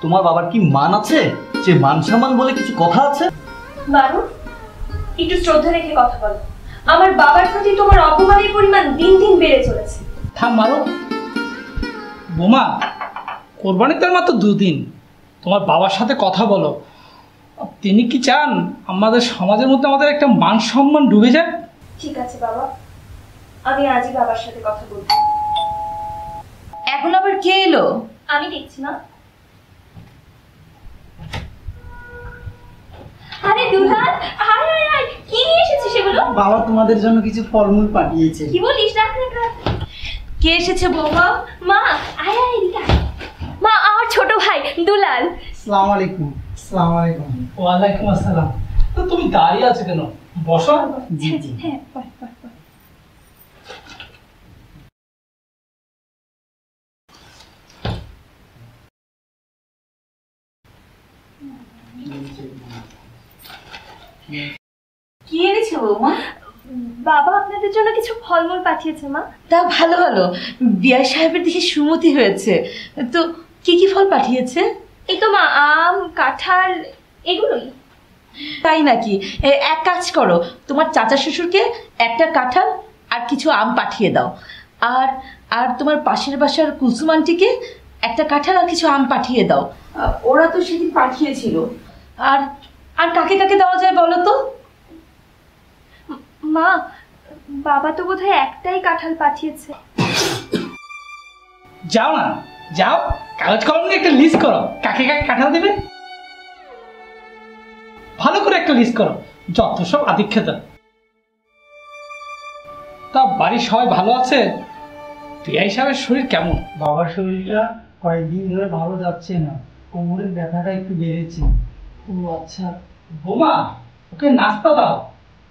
তোমার বাবার কি মান আছে? যে মান সম্মান বলে কিছু কথা আছে? মারুফ, একটু শ্রদ্ধা রেখে কথা বলো। আমার বাবার প্রতি তোমার অপমানের পরিমাণ দিন দিন বেড়ে চলেছে। থাম মারো। বোমা, কোরবানির তার মাত্র 2 দিন, তোমার বাবার সাথে কথা বলো। তিনি কি চান আমাদের সমাজের মধ্যে আমাদের একটা মান সম্মান ডুবে যায়? ঠিক আছে বাবা, আমি আজই বাবার সাথে কথা বলবো। এখন আবার কে এলো? আমি দেখছি না। আরে দুলাল, আয় আয় আয়, কি নিয়ে এসেছিস সেগুলো? বাবা তোমাদের জন্য কিছু ফলমূল পাঠিয়েছে। কি বলিস? রাখ রাখ রাখ। কে এসেছে বৌমা? মা, আয় আয় এদিকে আয়। মা, আমার ছোট ভাই দুলাল। আসসালামু আলাইকুম। আসসালামু আলাইকুম। ওয়ালাইকুম আসসালাম। তো তুমি দাঁড়িয়ে আছো কেন? বসো। জি জি। হ্যাঁ, বল বল বল। কি এনেছে বৌমা? বাবা আপনাদের জন্য কিছু ফলমূল পাঠিয়েছে মা। তা ভালো ভালো, বিআই সাহেবের দেখে সুমতি হয়েছে। তো কি কি ফল পাঠিয়েছে? এই তো মা, আম, কাঁঠাল, এগুলোই। তাই নাকি? এক কাজ করো, তোমার চাচা শ্বশুরকে একটা কাঁঠাল আর কিছু আম পাঠিয়ে দাও। আর আর তোমার পাশের বাসার কুলসুম আন্টিকে একটা কাঁঠাল আর কিছু আম পাঠিয়ে দাও। ওরা তো সেদিন পাঠিয়েছিল। আর আর কাকে কাকে দেওয়া যায় বলো তো? মা, বাবা তো বোধহয় একটাই কাঁঠাল পাঠিয়েছে। যাও না, যাও, কাগজ কলম নিয়ে একটা লিস্ট করো, কাকে কাকে কাঁঠাল দেবে। ভালো করে একটা লিস্ট করো, যত সব আদিক্ষেত। তা বাড়ির সবাই ভালো আছে? বিআই সাহেবের শরীর কেমন? বাবার শরীরটা কয়েকদিন ধরে ভালো যাচ্ছে না, কোমরের ব্যথাটা একটু বেড়েছে। ও আচ্ছা। বোমা, ওকে নাস্তা দাও,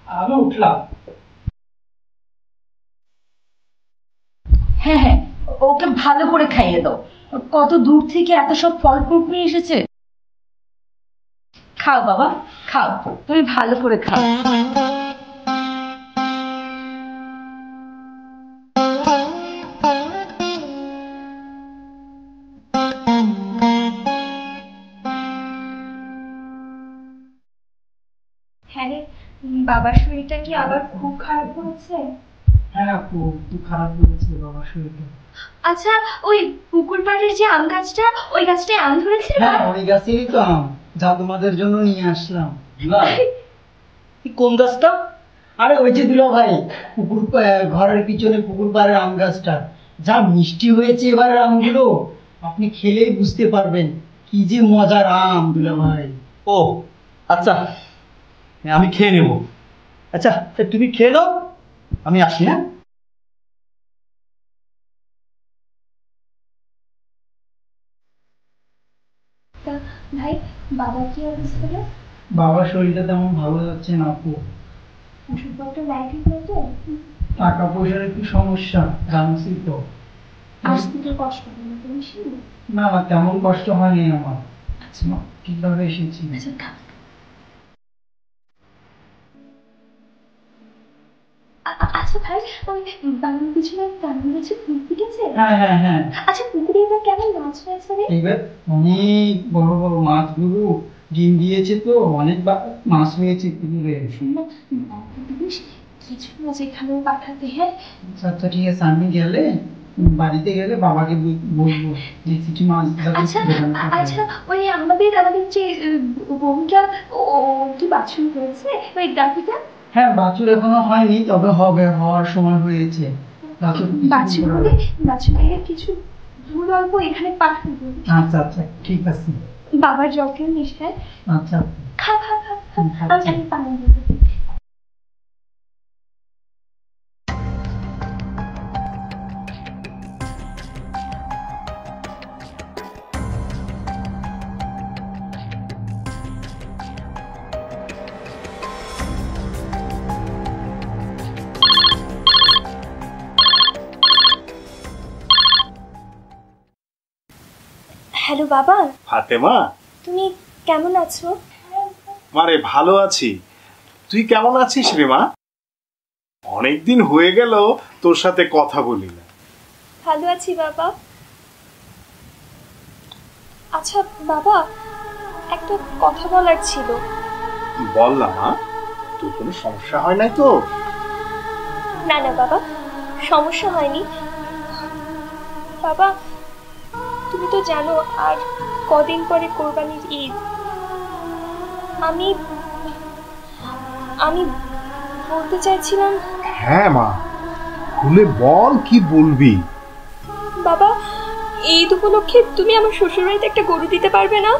আমি উঠলাম। হ্যাঁ হ্যাঁ, ওকে ভালো করে খাইয়ে দাও। কত দূর থেকে এত সব ফল ফ্রুট নিয়ে এসেছে। খাও বাবা, খাও, তুমি ভালো করে খাও। হ্যাঁ রে, বাবার শরীরটা কি আবার খুব খারাপ হয়েছে? হ্যাঁ আপু, একটু খারাপ হয়েছে বাবার শরীরটা। আচ্ছা, ওই পুকুর পাড়ের যে আম গাছটা, ওই গাছটায় আম ধরেছে? হ্যাঁ, ওই গাছেরই তো আম, যা তোমাদের জন্য নিয়ে আসলাম। কোন গাছটা? আরে ওই যে দুলা ভাই, ঘরের পিছনে পুকুর পাড়ের আম গাছটা, যা মিষ্টি হয়েছে এবারের আমগুলো, আপনি খেলেই বুঝতে পারবেন কি যে মজার আম দুলা ভাই। ও আচ্ছা, আমি খেয়ে নেব। আচ্ছা তুমি খেয়ে নাও, আমি আসি। হ্যাঁ তা ভাই, বাবা কি অবস্থা? বাবার শরীরটা তেমন ভালো যাচ্ছে না আপু, ওষুধপত্র নেয় ঠিক মতো? টাকা পয়সার একটু সমস্যা, জানছি তো। আসতে কষ্ট হয় না তুমি? না না, তেমন কষ্ট হয়নি আমার, ঠিকভাবে এসেছি। আচ্ছা ভাই, ওই বাংলার পিছনে কান্না গেছে পুকুর গেছে? হ্যাঁ হ্যাঁ হ্যাঁ, আচ্ছা, পুকুরে এবার কেমন মাছ হয়েছে রে? এবার অনেক বড় বড় মাছগুলো ডিম দিয়েছে, তো অনেক মাছ হয়েছে পুকুরে। শুনলাম কিছু মাছ এখানেও পাঠাতে। হ্যাঁ আচ্ছা ঠিক আছে, আমি গেলে বাড়িতে গেলে বাবাকে বলবো যে কিছু মাছ আচ্ছা আচ্ছা, ওই আমাদের যে বোনটা, ও কি বাছুর হয়েছে ওই ডাকিটা? হ্যাঁ, বাছুর এখনো হয়নি, তবে হবে, হওয়ার সময় হয়েছে। বাছুর হলে বাছুরের কিছু দুধ অল্প এখানে পাঠাবো। আচ্ছা আচ্ছা ঠিক আছে, বাবার যত্ন নিস। হ্যাঁ আচ্ছা খা খা খা খা, আমি পানি দেবো। হ্যালো বাবা। ফাতেমা, তুমি কেমন আছো? মারে ভালো আছি, তুই কেমন আছিস রে মা? অনেকদিন হয়ে গেল তোর সাথে কথা বলি না। ভালো আছি বাবা। আচ্ছা বাবা, একটা কথা বলার ছিল। বল না মা, তোর কোনো সমস্যা হয় নাই তো? না না বাবা, সমস্যা হয়নি। বাবা, তুমি তো জানো আর কদিন পরে কোরবানির ঈদ। আমি আমি বলতে চাইছিলাম। হ্যাঁ মা, খুলে বল, কি বলবি? বাবা, ঈদ উপলক্ষে তুমি আমার শ্বশুর বাড়িতে একটা গরু দিতে পারবে না?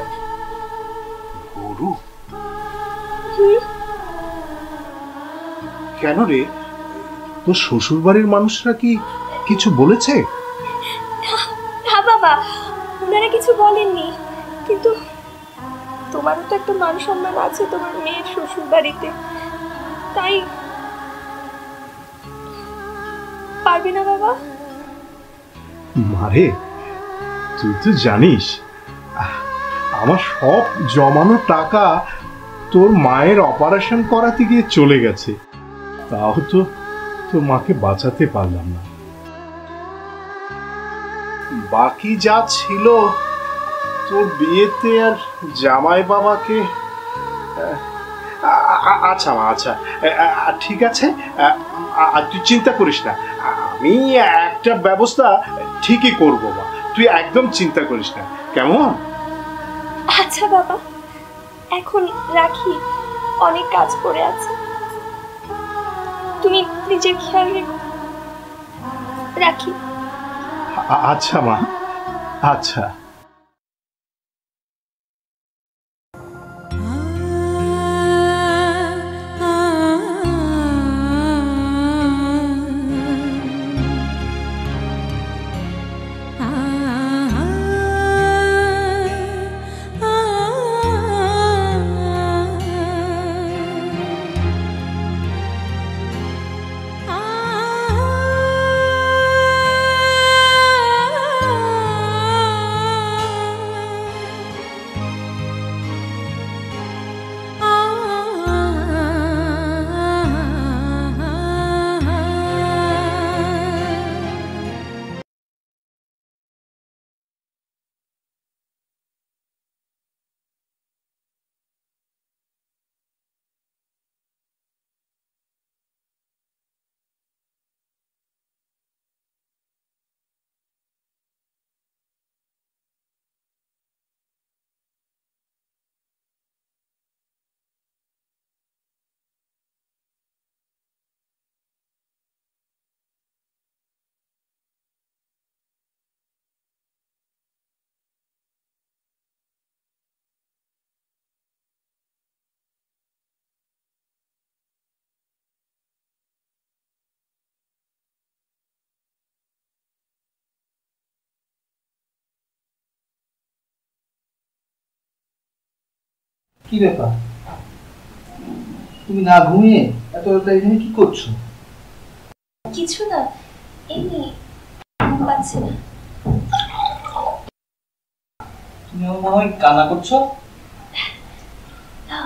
গরু? কেন রে, তোর শ্বশুর বাড়ির মানুষরা কি কিছু বলেছে? না বাবা, ওনারা কিছু বলেননি, কিন্তু তোমারও তো একটা মান সম্মান আছে তোমার মেয়ের শ্বশুর বাড়িতে, তাই পারবে না বাবা? মারে, তুই তো জানিস আমার সব জমানো টাকা তোর মায়ের অপারেশন করাতে গিয়ে চলে গেছে, তাও তো তোর মাকে বাঁচাতে পারলাম না। বাকি যা ছিল তোর বিয়েতে আর জামাই বাবাকে, আচ্ছা মা, আচ্ছা ঠিক আছে, তুই চিন্তা করিস না, আমি একটা ব্যবস্থা ঠিকই করবো মা, তুই একদম চিন্তা করিস না, কেমন? আচ্ছা বাবা, এখন রাখি, অনেক কাজ পড়ে আছে, তুমি নিজের খেয়াল রেখো, রাখি। আচ্ছা মা, আচ্ছা। কি ব্যাপার, তুমি না ঘুমিয়ে এত রাতে এখানে কি করছো? কিছু না, এমনি ঘুম পাচ্ছে না। তুমি আমার মনে হয় কান্না করছো। না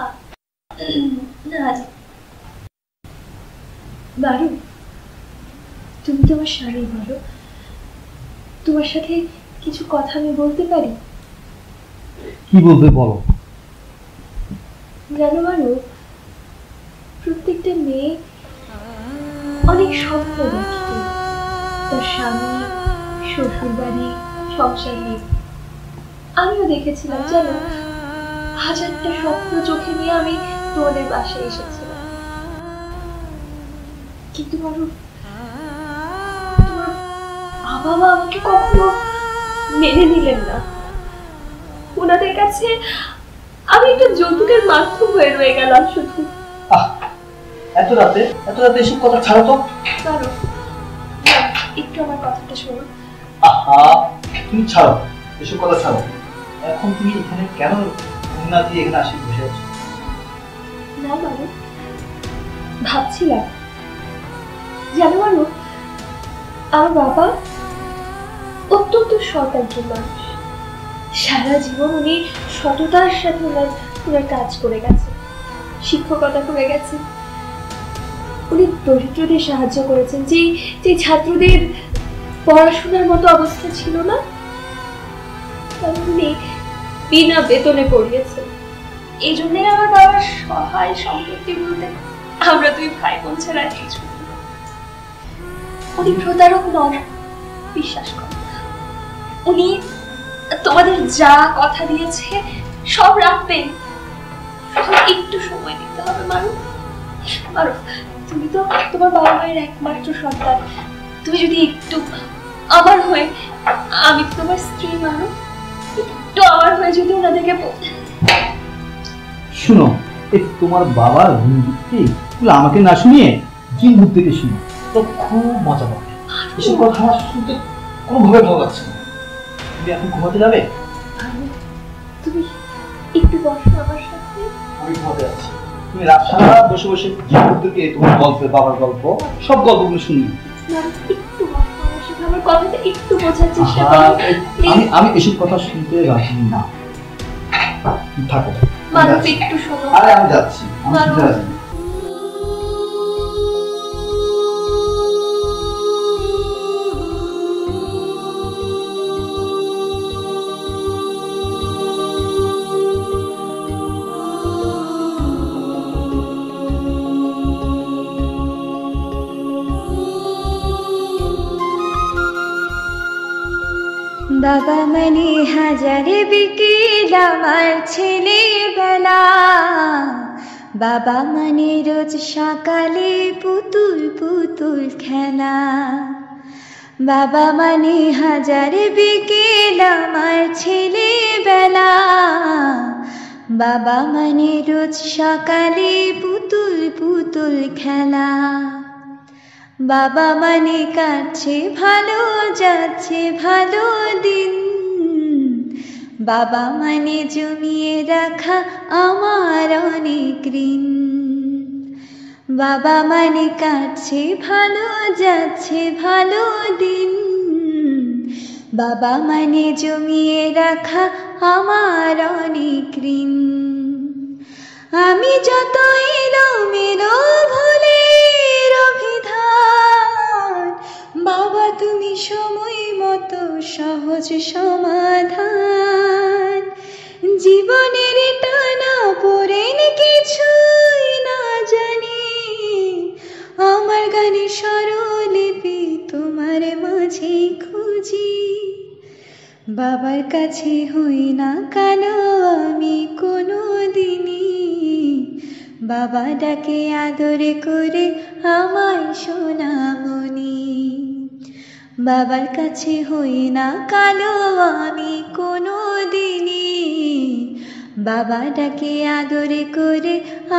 না বারু, তুমি তোমার স্বামী বলো, তোমার সাথে কিছু কথা আমি বলতে পারি? কি বলবে বলো। জানো বারু, প্রত্যেকটা মেয়ে অনেক স্বপ্ন দেখে, তার স্বামী, শ্বশুর বাড়ি, সংসার নিয়ে। আমিও দেখেছিলাম জানো, হাজারটা স্বপ্ন চোখে নিয়ে আমি তোমাদের বাসায় এসেছিলাম। কিন্তু বারু, তোমার বাবা মা আমাকে কখনো মেনে নিলেন না। ওনাদের কাছে আমি একটা যৌতুকের মাধ্যম হয়ে রয়ে গেলাম শুধু। এত রাতে এসব কথা ছাড়ো তো। বারু, একটু আমার কথাটা শোনো। আহা, তুমি ছাড়ো, এসব কথা ছাড়ো। এখন তুমি এখানে কেন না দিয়ে এখানে আসি বসে আছো? না বারু, ভাবছিলাম জানো বারু, আমার বাবা অত্যন্ত সৎ একজন মানুষ। সারা জীবন উনি সততার সাথে ওনার কাজ করে গেছে, শিক্ষকতা করে গেছে। উনি দরিদ্রদের সাহায্য করেছেন, যে ছাত্রদের পড়াশোনার মতো অবস্থা ছিল না, উনি বিনা বেতনে পড়িয়েছেন। এই জন্যই আমার বাবার সহায় সম্পত্তি বলতে আমরা দুই ভাই বোন ছাড়া কিছু না। উনি প্রতারক নন, বিশ্বাস কর। উনি তোমাদের যা কথা দিয়েছে সব রাখবেন, শুধু একটু সময় দিতে হবে। মারু, তুমি তো তোমার বাবা মায়ের একমাত্র সন্তান, তুমি যদি একটু আমার হয়ে, আমি তোমার স্ত্রী মারু, একটু আমার হয়ে যদি ওনাদেরকে শুনো, তোমার বাবার যুক্তি আমাকে না শুনিয়ে জিন বুক থেকে শুনো তো খুব মজা পাবে। এসব কথা আমার শুনতে কোনোভাবে ভালো লাগছে না। তুমি এখন ঘুমাতে যাবে? তুমি একটু বসো আমার সাথে। আমি ঘুমাতে যাচ্ছি। তুমি রাত সারা বসে বসে জিন বুক থেকে তোমার গল্প, বাবার গল্প, সব গল্পগুলো শুনবি। একটু বসো আমার সাথে, আমার কথাটা একটু বোঝার চেষ্টা করো। আমি এসব কথা শুনতে রাজি না। থাকো, একটু শোনো। আরে আমি যাচ্ছি, আমি শুনতে রাজি না। বাবা মানে হাজারে বিকেল আমার ছেলেবেলা, বাবা মানে রোজ সকালে পুতুল পুতুল খেলা। বাবা মানে হাজারে বিকেল আমার ছেলেবেলা, বাবা মানে রোজ সকালে পুতুল পুতুল খেলা। বাবা মানে কাটছে ভালো, যাচ্ছে ভালো দিন, বাবা মানে জমিয়ে রাখা আমার অনেক ঋণ। বাবা মানে কাটছে ভালো, যাচ্ছে ভালো দিন, বাবা মানে জমিয়ে রাখা আমার অনেক ঋণ। আমি যত এলোমেলো ভুলের অভিধান, বাবা তুমি সময় মতো সহজ সমাধান। জীবনের টানা পড়েন কিছুই না জানি, আমার গানে স্বরলিপি তোমার মাঝে খুঁজি। বাবার কাছে হই না কালো আমি কোনো দিনই, বাবা ডাকে আদরে করে আমায় সোনামণি। বাবার কাছে হই না কালো আমি কোনো দিনই, বাবা ডাকে আদরে করে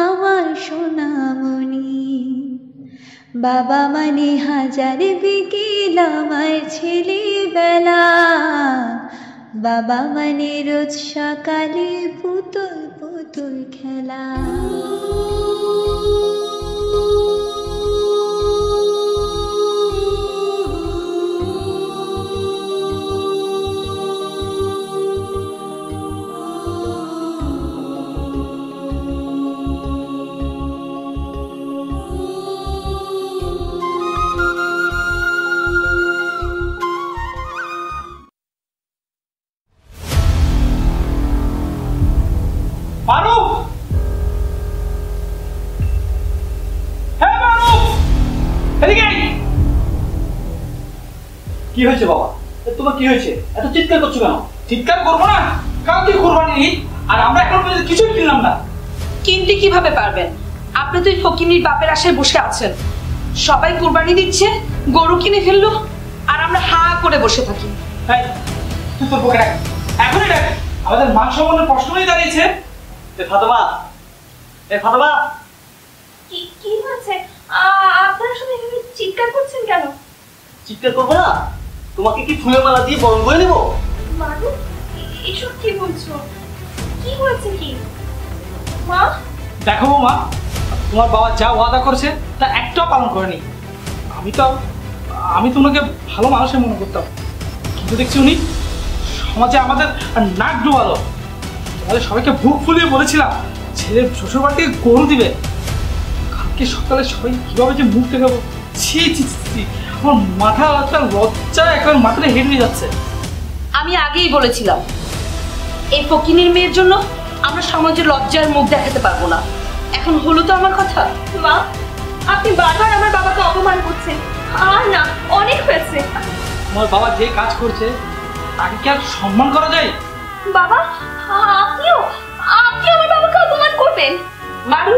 আমার সোনামণি। বাবা মানে হাজার বিকেল আমার ছেলেবেলা, বাবা মানে রোজ সকালে পুতুল পুতুল খেলা। মালা। মারুফ, হ্যাঁ মারুফ, এদিকে আয়। কি হয়েছে বাবা? তোমার কি হয়েছে? এত চিৎকার করছো কেন? চিৎকার করবো না? কালকে কোরবানি ঈদ, আর আমরা এখন পর্যন্ত কিছুই কিনলাম না। কিনতে কিভাবে পারবেন? আপনি তো ওই ফকিনীর বাপের আশায় বসে আছেন। সবাই কোরবানি দিচ্ছে, গরু কিনে ফেললো, আর আমরা হা করে বসে থাকি। এই, তুই তোর পকেটে রাখ, এখনই রাখ। আমাদের মান সম্মানের প্রশ্ন হয়ে দাঁড়িয়েছে। ফাতেমা, ফাতেমা, কি কি হয়েছে? আপনারা সবাই এভাবে চিৎকার করছেন কেন? চিৎকার করবো না? তোমাকে কি ফুলের মালা দিয়ে বরণ করে নেবো? মারু, এসব কি বলছো? কি হয়েছে কি? মা, দেখো মা, তোমার বাবা যা ওয়াদা করেছে তা একটাও পালন করেনি। আমি তো ওনাকে ভালো মানুষের মনে করতাম, কিন্তু দেখছি উনি সমাজে আমাদের নাক ডুবালো। তোমাদের সবাইকে বুক ফুলিয়ে বলেছিলাম ছেলের শ্বশুর বাড়ি থেকে গরু দিবে। কালকে সকালে সবাই কিভাবে যে মুখ দেখাবো, ছি ছি ছি, আমার মাথা একটা লজ্জায় একবার মাথাটা হেঁটে নিয়ে যাচ্ছে। আমি আগেই বলেছিলাম এই ফকিনীর মেয়ের জন্য আমরা সমাজে লজ্জার মুখ দেখাতে পারবো না। এখন হলো তো আমার কথা। মা, আপনি বারবার আমার বাবাকে অপমান করছেন। আর না, অনেক হয়েছে। তোমার বাবা যে কাজ করছে তাকে কি আর সম্মান করা যায়? বাবা, আপনিও আমার বাবাকে অপমান করবেন? মারু,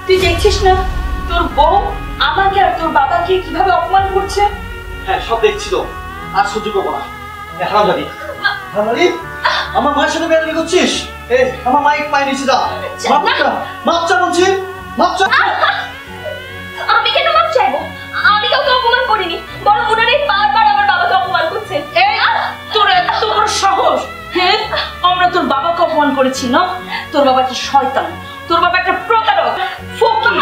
তুই দেখছিস না তোর বউ আমাকে আর তোর বাবাকে কিভাবে অপমান করছে? হ্যাঁ, সব দেখছি তো, আর সহ্য করবো না। হারামজাদি, হারামজাদি, আমার মায়ের সাথে বেয়াদবি করছিস? আমার মাইক পায়ে নিচে যা, মাপ চা বলছি, মাপ চা। আমি কেন মাপ চাইবো? আমি কাউকে অপমান করিনি, বরং ওনারাই বারবার আমার বাবাকে অপমান করছেন। তোর এত বড় সাহস! হ্যাঁ, আমরা তোর বাবাকে অপমান করেছি না? তোর বাবা একটা শয়তান, তোর বাবা একটা প্রতারক, ফকির।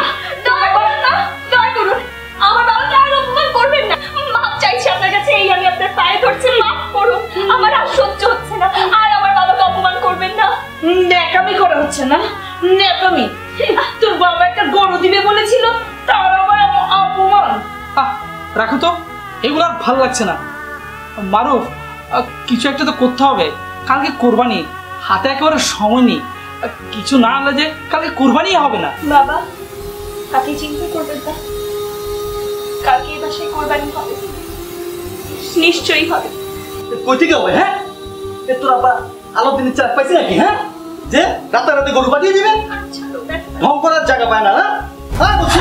দয়া করুন না, দয়া করুন, আমার বাবাকে আর অপমান করবেন না। মাপ চাইছি আপনার কাছে, এই আমি আপনার পায়ে ধরছি, মাফ করুন। আমার আর সহ্য হচ্ছে না, আর আমার বাবাকে অপমান করবেন না। ন্যাকামি করা হচ্ছে না? ন্যাকামি? তোর বাবা একটা গরু দিবে বলেছিল, তার আবার অপমান। রাখো তো, এগুলো আর ভালো লাগছে না। মারুফ, কিছু একটা তো করতে হবে। কালকে কোরবানি, হাতে একেবারে সময় নেই। কিছু না হলে যে কালকে কোরবানি হবে না। বাবা, আপনি চিন্তা করবেন না, কালকে এই বাসায় কোরবানি হবে, নিশ্চয়ই হবে। কই থেকে হবে? হ্যাঁ, তোর আব্বা আলো দিনের চাপ পাইছে নাকি? হ্যাঁ, যে রাতে গরু পাঠিয়ে দিবে, ঢং করার জায়গা পায় না। হ্যাঁ, বলছি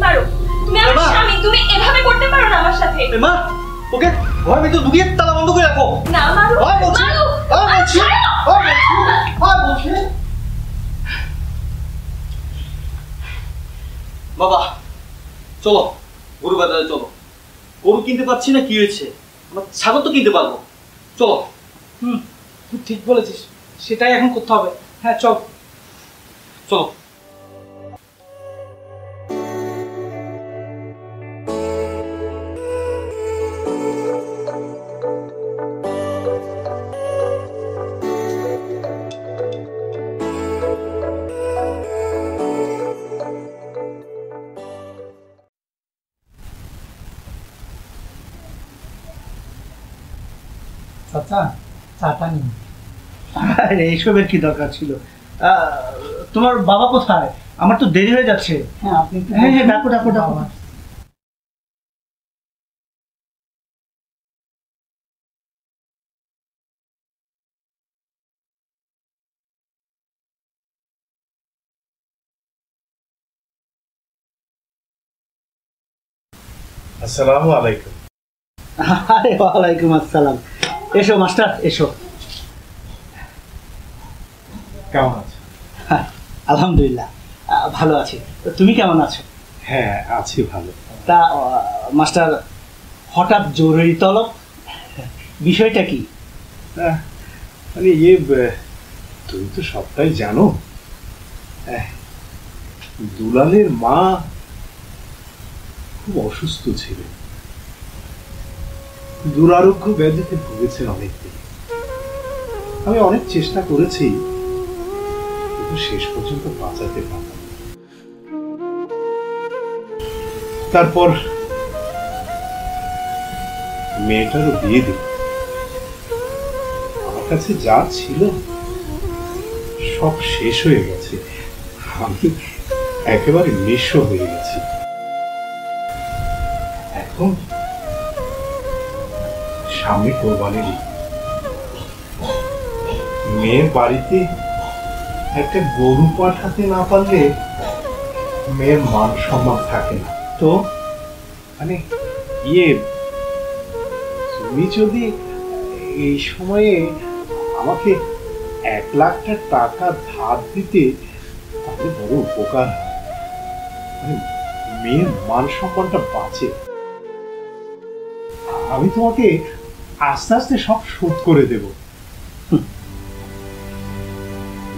মারো, তুমি আমার স্বামী, তুমি এভাবে করতে পারো না আমার সাথে। মা, ওকে ঘরের ভিতর ঢুকিয়ে তালা বন্ধ করে রাখো। না মারো, বাবা চলো গরু বাজারে চলো। গরু কিনতে পারছি না, কি হয়েছে? আমরা ছাগল তো কিনতে পারবো, চলো। তুই ঠিক বলেছিস, সেটাই এখন করতে হবে। হ্যাঁ চল চলো। চাচা, চাটা নিন। আরে এইসবের কি দরকার ছিল? তোমার বাবা কোথায়? আমার তো দেরি হয়ে যাচ্ছে। হ্যাঁ, আপনি হ্যাঁ হ্যাঁ, ডাকো ডাকো ডাকো। আসসালামু আলাইকুম। আরে ওয়ালাইকুম আসসালাম। এসো মাস্টার, এসো। কেমন আছো? আলহামদুলিল্লাহ ভালো আছি। তুমি কেমন আছো? হ্যাঁ আছি ভালো। তা মাস্টার, হঠাৎ জরুরি তলব, বিষয়টা কি? মানে তুমি তো সবটাই জানো। দুলালের মা খুব অসুস্থ ছিলেন, দুরারোগ্য ব্যাধিতে ভুগেছেন অনেকদিন। আমি অনেক চেষ্টা করেছি, কিন্তু শেষ পর্যন্ত বাঁচাতে পারলাম। তারপর মেয়েটারও বিয়ে দিল। আমার কাছে যা ছিল সব শেষ হয়ে গেছে, আমি একেবারে নিঃস্ব হয়ে গেছি। এখন সামনে কোরবানির ঈদ, মেয়ের বাড়িতে একটা গরু পাঠাতে না পারলে মেয়ের মান সম্মান থাকে না। তো মানে তুমি যদি এই সময়ে আমাকে 1 লাখ টাকা ধার দিতে তাহলে বড় উপকার হয়, মানে মেয়ের মান সম্মানটা বাঁচে। আমি তোমাকে আস্তে আস্তে সব শোধ করে দেব।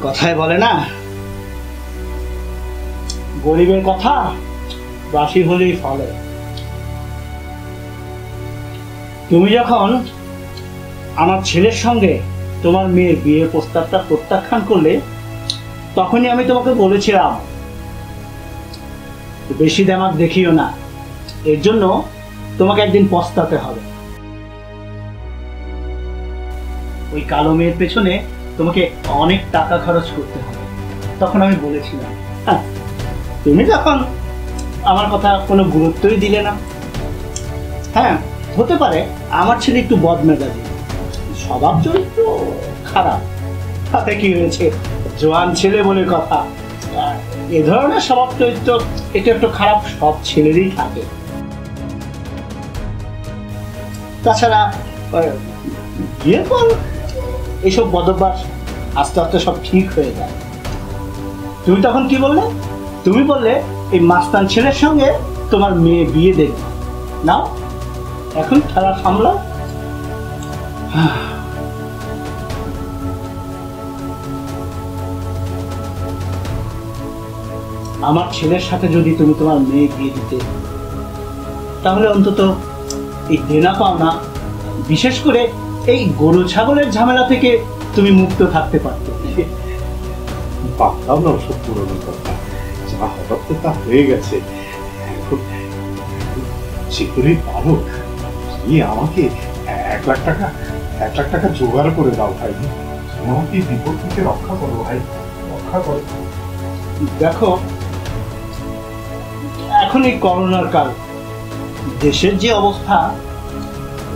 কথায় বলে না, গরিবের কথা বাসি হলেই ফলে। তুমি যখন আমার ছেলের সঙ্গে তোমার মেয়ের বিয়ের প্রস্তাবটা প্রত্যাখ্যান করলে, তখনই আমি তোমাকে বলেছিলাম বেশি দামাক দেখিও না, এর জন্য তোমাকে একদিন পস্তাতে হবে। ওই কালো মেয়ের পেছনে তোমাকে অনেক টাকা খরচ করতে হবে, তখন আমি বলেছিলাম। তুমি তখন আমার কথা কোনো গুরুত্বই দিলে না। হ্যাঁ, হতে পারে আমার ছেলে একটু বদমেজাজি, স্বভাব চরিত্র খারাপ, তাতে কি হয়েছে, জোয়ান ছেলে বলে কথা। এ ধরনের স্বভাব চরিত্র একটু খারাপ সব ছেলেরই থাকে। তাছাড়া বিয়ের পর এইসব বদভ্যাস আস্তে আস্তে সব ঠিক হয়ে যায়। তুমি তখন কি বললে? তুমি বললে এই মাস্তান ছেলের সঙ্গে তোমার মেয়ে বিয়ে দেবে। নাও এখন খেলা সামলাও। আমার ছেলের সাথে যদি তুমি তোমার মেয়ে বিয়ে দিতে, তাহলে অন্তত এই দেনা পাওনা, বিশেষ করে এই গরু ছাগলের ঝামেলা থেকে তুমি মুক্ত থাকতে পারতে। ভাবতাম না ওসব পুরনো কথা, যা হঠাৎ তা হয়ে গেছে। এখন যে করে পারো তুমি আমাকে 1 লাখ টাকা জোগাড় করে দাও ভাই। তুমি আমাকে এই বিপদ থেকে রক্ষা করো ভাই, রক্ষা করো। দেখো, এখন এই করোনার কাল, দেশের যে অবস্থা,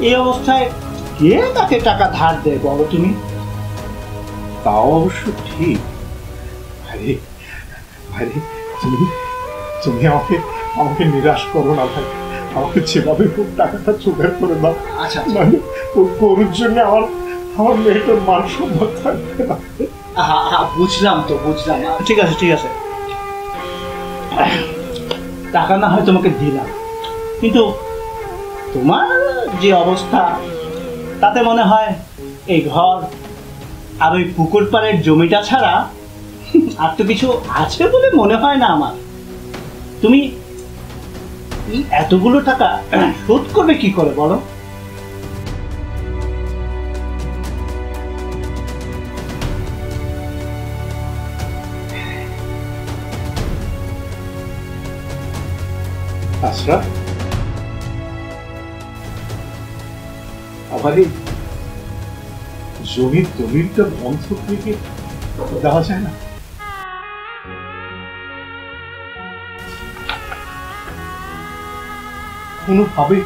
এই অবস্থায় কে তাকে টাকা ধার দেয় বলো তুমি? তাও অবশ্য ঠিক। ভাই ভাই, তুমি আমাকে নিরাশ করো না ভাই, আমাকে যেভাবে খুব টাকাটা জোগাড় করে দাও। আচ্ছা, মানে ওই গরুর জন্য আমার মেয়েটার মান সম্মান থাকবে না। বুঝলাম তো, বুঝলাম। ঠিক আছে ঠিক আছে, টাকা না হয় তোমাকে দিলাম, কিন্তু তোমার যে অবস্থা, তাতে মনে হয় এই ঘর আর ওই পুকুর পাড়ের জমিটা ছাড়া আর তো কিছু আছে বলে মনে হয় না আমার। তুমি এতগুলো টাকা শোধ করবে কি করে বলো? আশরাফ, আমার এই জমির দলিলটা বন্ধক রেখে দেওয়া যায় না? কোনোভাবে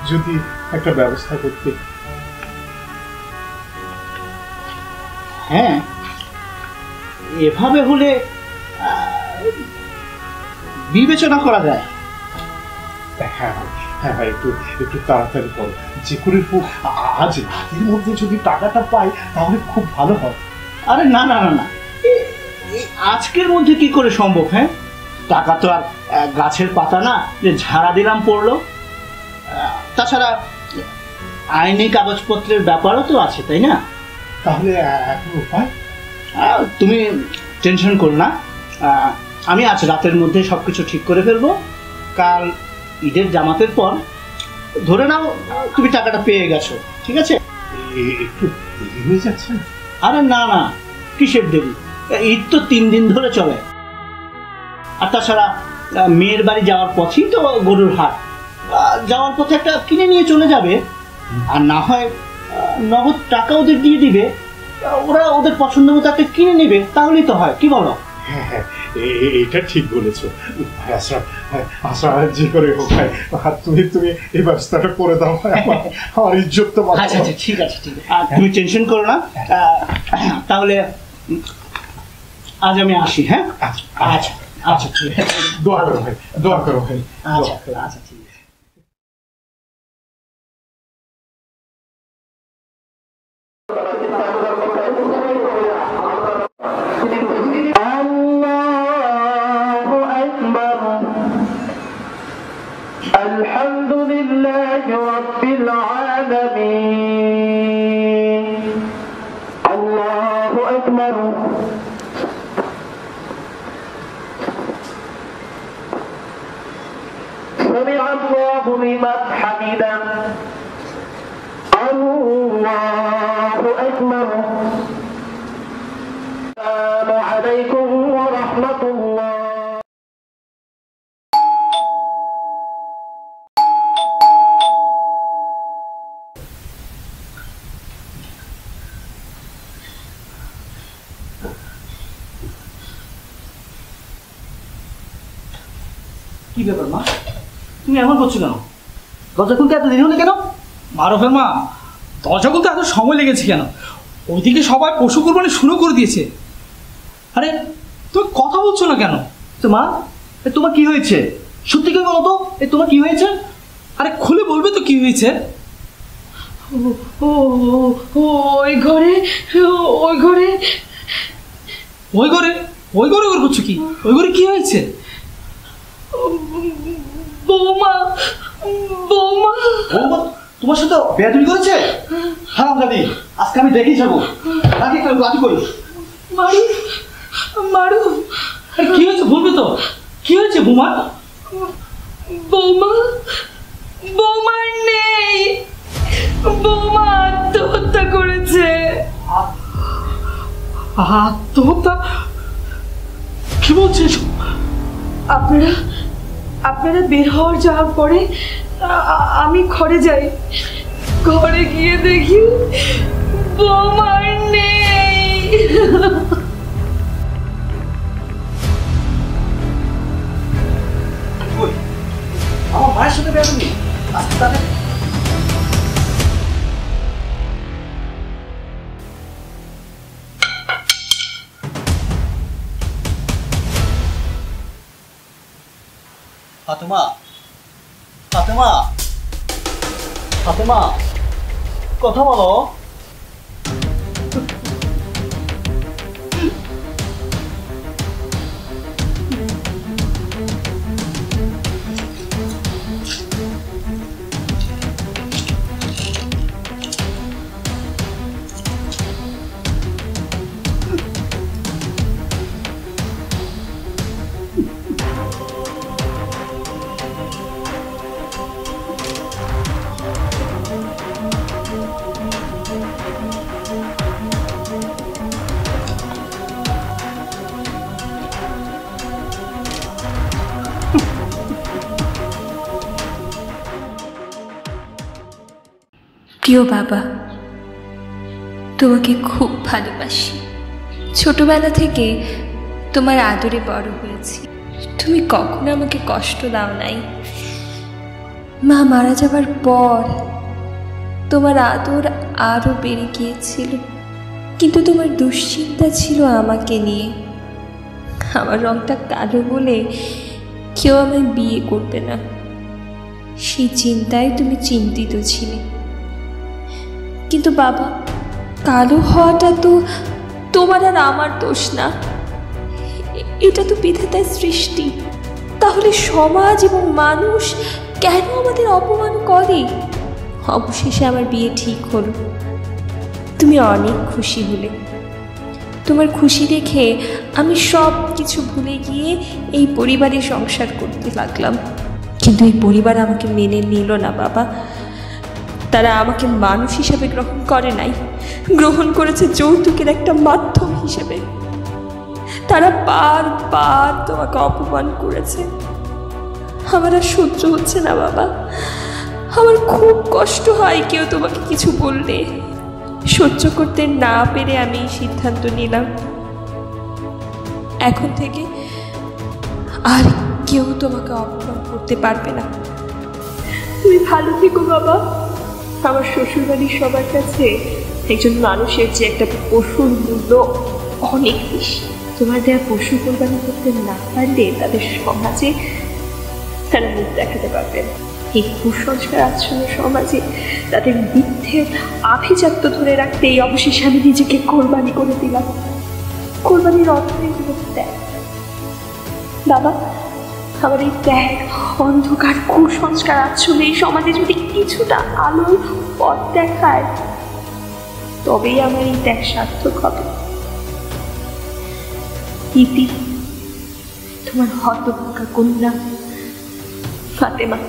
যদি একটা ব্যবস্থা করতে। হ্যাঁ, এভাবে হলে বিবেচনা করা যায়। হ্যাঁ হ্যাঁ, একটু তাড়াতাড়ি করো, যে করে হোক আজ রাতের মধ্যে যদি টাকাটা পাই তাহলে খুব ভালো হয়। আরে না না না না, আজকের মধ্যে কি করে সম্ভব? হ্যাঁ, টাকা তো আর গাছের পাতা না যে ঝাড়া দিলাম পড়লো। তাছাড়া আইনি কাগজপত্রের ব্যাপারও তো আছে, তাই না? তাহলে এখন উপায়? তুমি টেনশন করো না, আমি আজ রাতের মধ্যে সব কিছু ঠিক করে ফেলবো। কাল ঈদের জামাতের পর ধরে নাও তুমি টাকাটা পেয়ে গেছো, ঠিক আছে? একটু দেরি হয়ে যাচ্ছে না? আরে না না, কিসের দেরি? ঈদ তো 3 দিন ধরে চলে। আর তাছাড়া মেয়ের বাড়ি যাওয়ার পথেই তো গরুর হাট, যাওয়ার পথে একটা কিনে নিয়ে চলে যাবে। আর না হয় নগদ টাকা ওদের দিয়ে দিবে, ওরা ওদের পছন্দ মতো একটা কিনে নেবে, তাহলেই তো হয়। কি বলো? হ্যাঁ হ্যাঁ, এটা ঠিক বলেছো ভাই আশরাফ। আশরাফ যে করে হোক ভাই, তুমি এই ব্যবস্থাটা করে দাও ভাই, আমার ইজ্জত তো বাঁচাও। আচ্ছা আচ্ছা, ঠিক আছে ঠিক আছে, তুমি টেনশন করো না। তাহলে আজ আমি আসি। হ্যাঁ আচ্ছা আচ্ছা, ঠিক আছে। দোয়া করো ভাই, দোয়া করো ভাই। আচ্ছা আচ্ছা, ঠিক আছে। الحمد لله رب العالمين الله أكبر سمع الله لمن حمده الله أكبر السلام عليكم ورحمة الله। কি ব্যাপার মা, তুমি এমন করছো কেন? দরজা খুলতে এত দেরি হলো কেন? মারুফের মা, দরজা খুলতে এত সময় লেগেছে কেন? ওইদিকে সবাই পশু কুরবানি শুরু করে দিয়েছে। আরে তুমি কথা বলছো না কেন? তো মা, তোমার কি হয়েছে? সত্যি করে বলো তো, তোমার কি হয়েছে? আরে খুলে বলবে তো কি হয়েছে? ওই ঘরে ওই ঘরে ওই ঘরে ওই ঘরে ওর করছো কি? ওই ঘরে কি হয়েছে? বৌমা বৌমা বৌমা তোমার সাথে বেয়াদবি করেছে? হ্যাঁ দাদি, আজকে আমি দেখেই যাবো। রাখি কই? মারু মারু, কি হয়েছে বলবে তো? কি হয়েছে বৌমা? বৌমা বৌমা নেই, বৌমা আত্মহত্যা করেছে। আত্মহত্যা? কি বলছিস? আপনারা বের যাওয়ার পরে আমি ঘরে যাই। ঘরে গিয়ে দেখি বৌমা নেই। আমার মায়ের সাথে বেয়াদবি? আজকে তাহলে ফাতেমা, ফাতেমা, ফাতেমা, কথা বলো। প্রিয় বাবা, তোমাকে খুব ভালোবাসি। ছোটবেলা থেকে তোমার আদরে বড় হয়েছি। তুমি কখনো আমাকে কষ্ট দাও নাই। মা মারা যাবার পর তোমার আদর আরও বেড়ে গিয়েছিল, কিন্তু তোমার দুশ্চিন্তা ছিল আমাকে নিয়ে। আমার রংটা কালো বলে কেউ আমায় বিয়ে করবে না, সেই চিন্তায় তুমি চিন্তিত ছিলে। কিন্তু বাবা, কালো হওয়াটা তো তোমার আর আমার দোষ না, এটা তো বিধাতার সৃষ্টি। তাহলে সমাজ এবং মানুষ কেন আমাদের অপমান করে? অবশেষে আমার বিয়ে ঠিক হলো, তুমি অনেক খুশি হলে। তোমার খুশি দেখে আমি সব কিছু ভুলে গিয়ে এই পরিবারে সংসার করতে লাগলাম। কিন্তু এই পরিবার আমাকে মেনে নিল না বাবা। তারা আমাকে মানুষ হিসেবে গ্রহণ করে নাই, গ্রহণ করেছে যৌতুকের একটা মাধ্যম হিসেবে। তারা বারবার তোমাকে অপমান করেছে। আমার আর সহ্য হচ্ছে না বাবা, আমার খুব কষ্ট হয় কেউ তোমাকে কিছু বললে। সহ্য করতে না পেরে আমি এই সিদ্ধান্ত নিলাম, এখন থেকে আর কেউ তোমাকে অপমান করতে পারবে না। তুমি ভালো থেকো বাবা। আমার শ্বশুরবাড়ির সবার কাছে একজন মানুষের যে একটা পশুর মূল্য অনেক বেশি। তোমার দেয়া পশু কোরবানি করতে না পারলে তাদের সমাজে তারা মুখ দেখাতে পারবে না। এই কুসংস্কার আচ্ছন্ন সমাজে তাদের মিথ্যের আভিজাত্য ধরে রাখতে এই অবশেষে আমি নিজেকে কোরবানি করে দিলাম। কোরবানির অর্থই হলো ত্যাগ। বাবা, আমার এই ত্যাগ অন্ধকার কুসংস্কার আচ্ছন্ন এই সমাজে যদি কিছুটা আলোর পথ দেখায়, তবেই আমার এই ত্যাগ সার্থক হবে। ইতি, তোমার হতভাগা কন্যা ফাতেমা।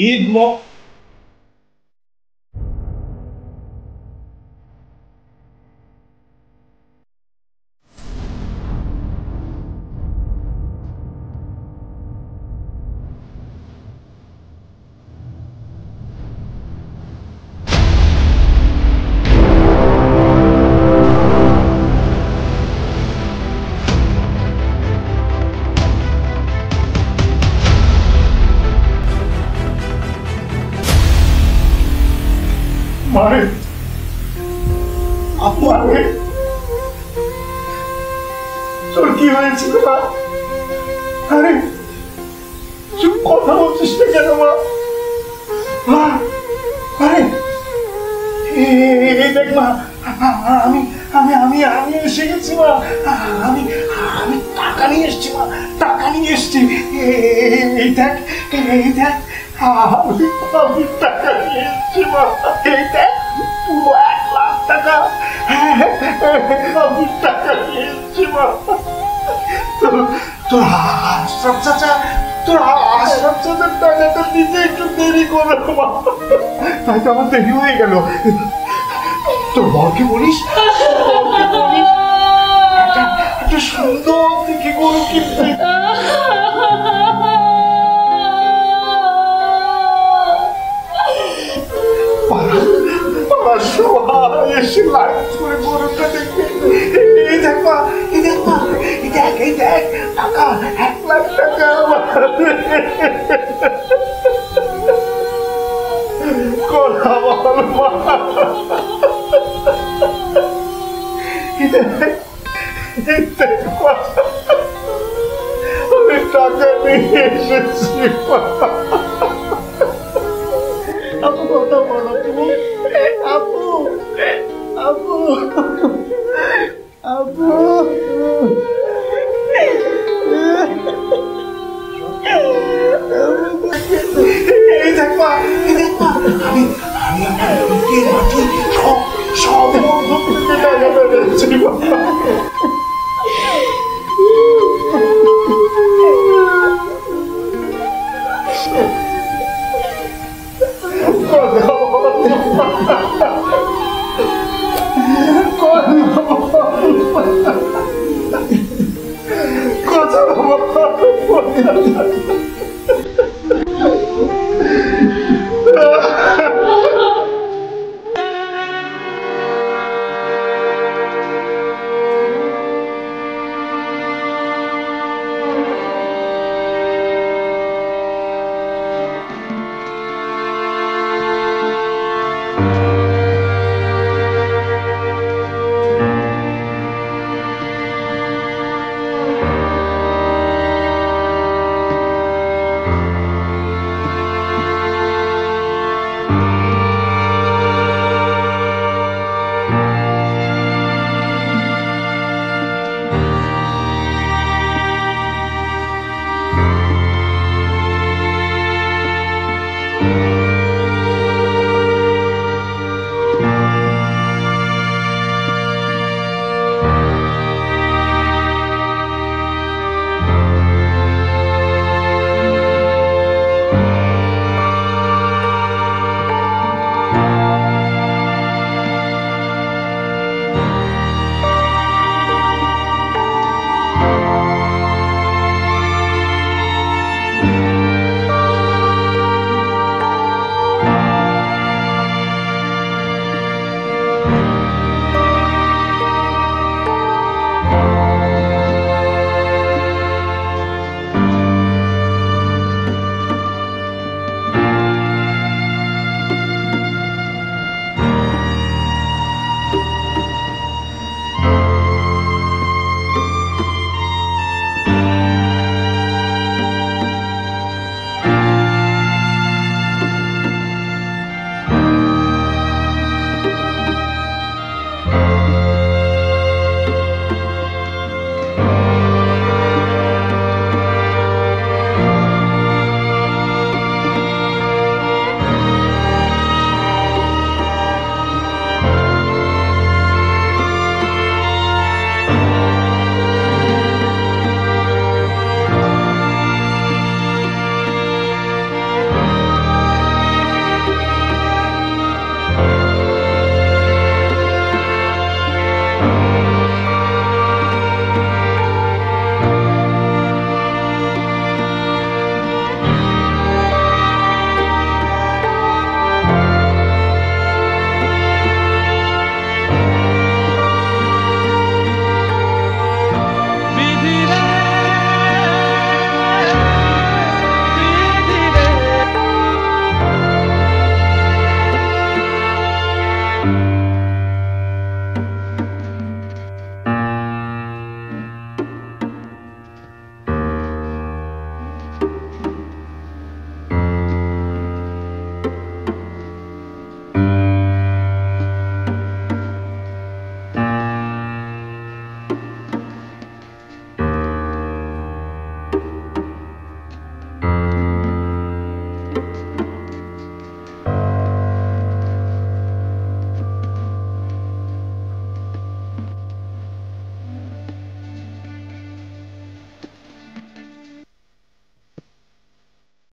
ঈদ মারে মারে তোর কি হয়েছিল মা? আরে চুপ, কথা বলছিস না কেন মা? মা আরে এই দেখ মা, আমি আমি আমি আমি এসে গেছি মা। আমি আমি টাকা নিয়ে এসছি মা, টাকা নিয়ে এসছি। এই দেখ, এই দেখ, আমি টাকা নিয়ে এসছি মা। এই দেখ, পুরো 1 লাখ টাকা আমি টাকা নিয়ে এসছি মা। তোর আশরাফ চাচা, তোর আশরাফ চাচার টাকাটা দিতে একটু দেরি করে মা, তাই তো আমার দেরি হয়ে গেল। তোর বরকে বলিস, একটা সুন্দর দেখে গরু কিনতে। এসে লাইট করে গরুটা দেখে, এই দেখ মা, এই দেখ মা, এই দেখ, এই দেখ টাকা, 1 লাখ টাকা। কথা বল মা, আমি টাকা নিয়ে এসেছি।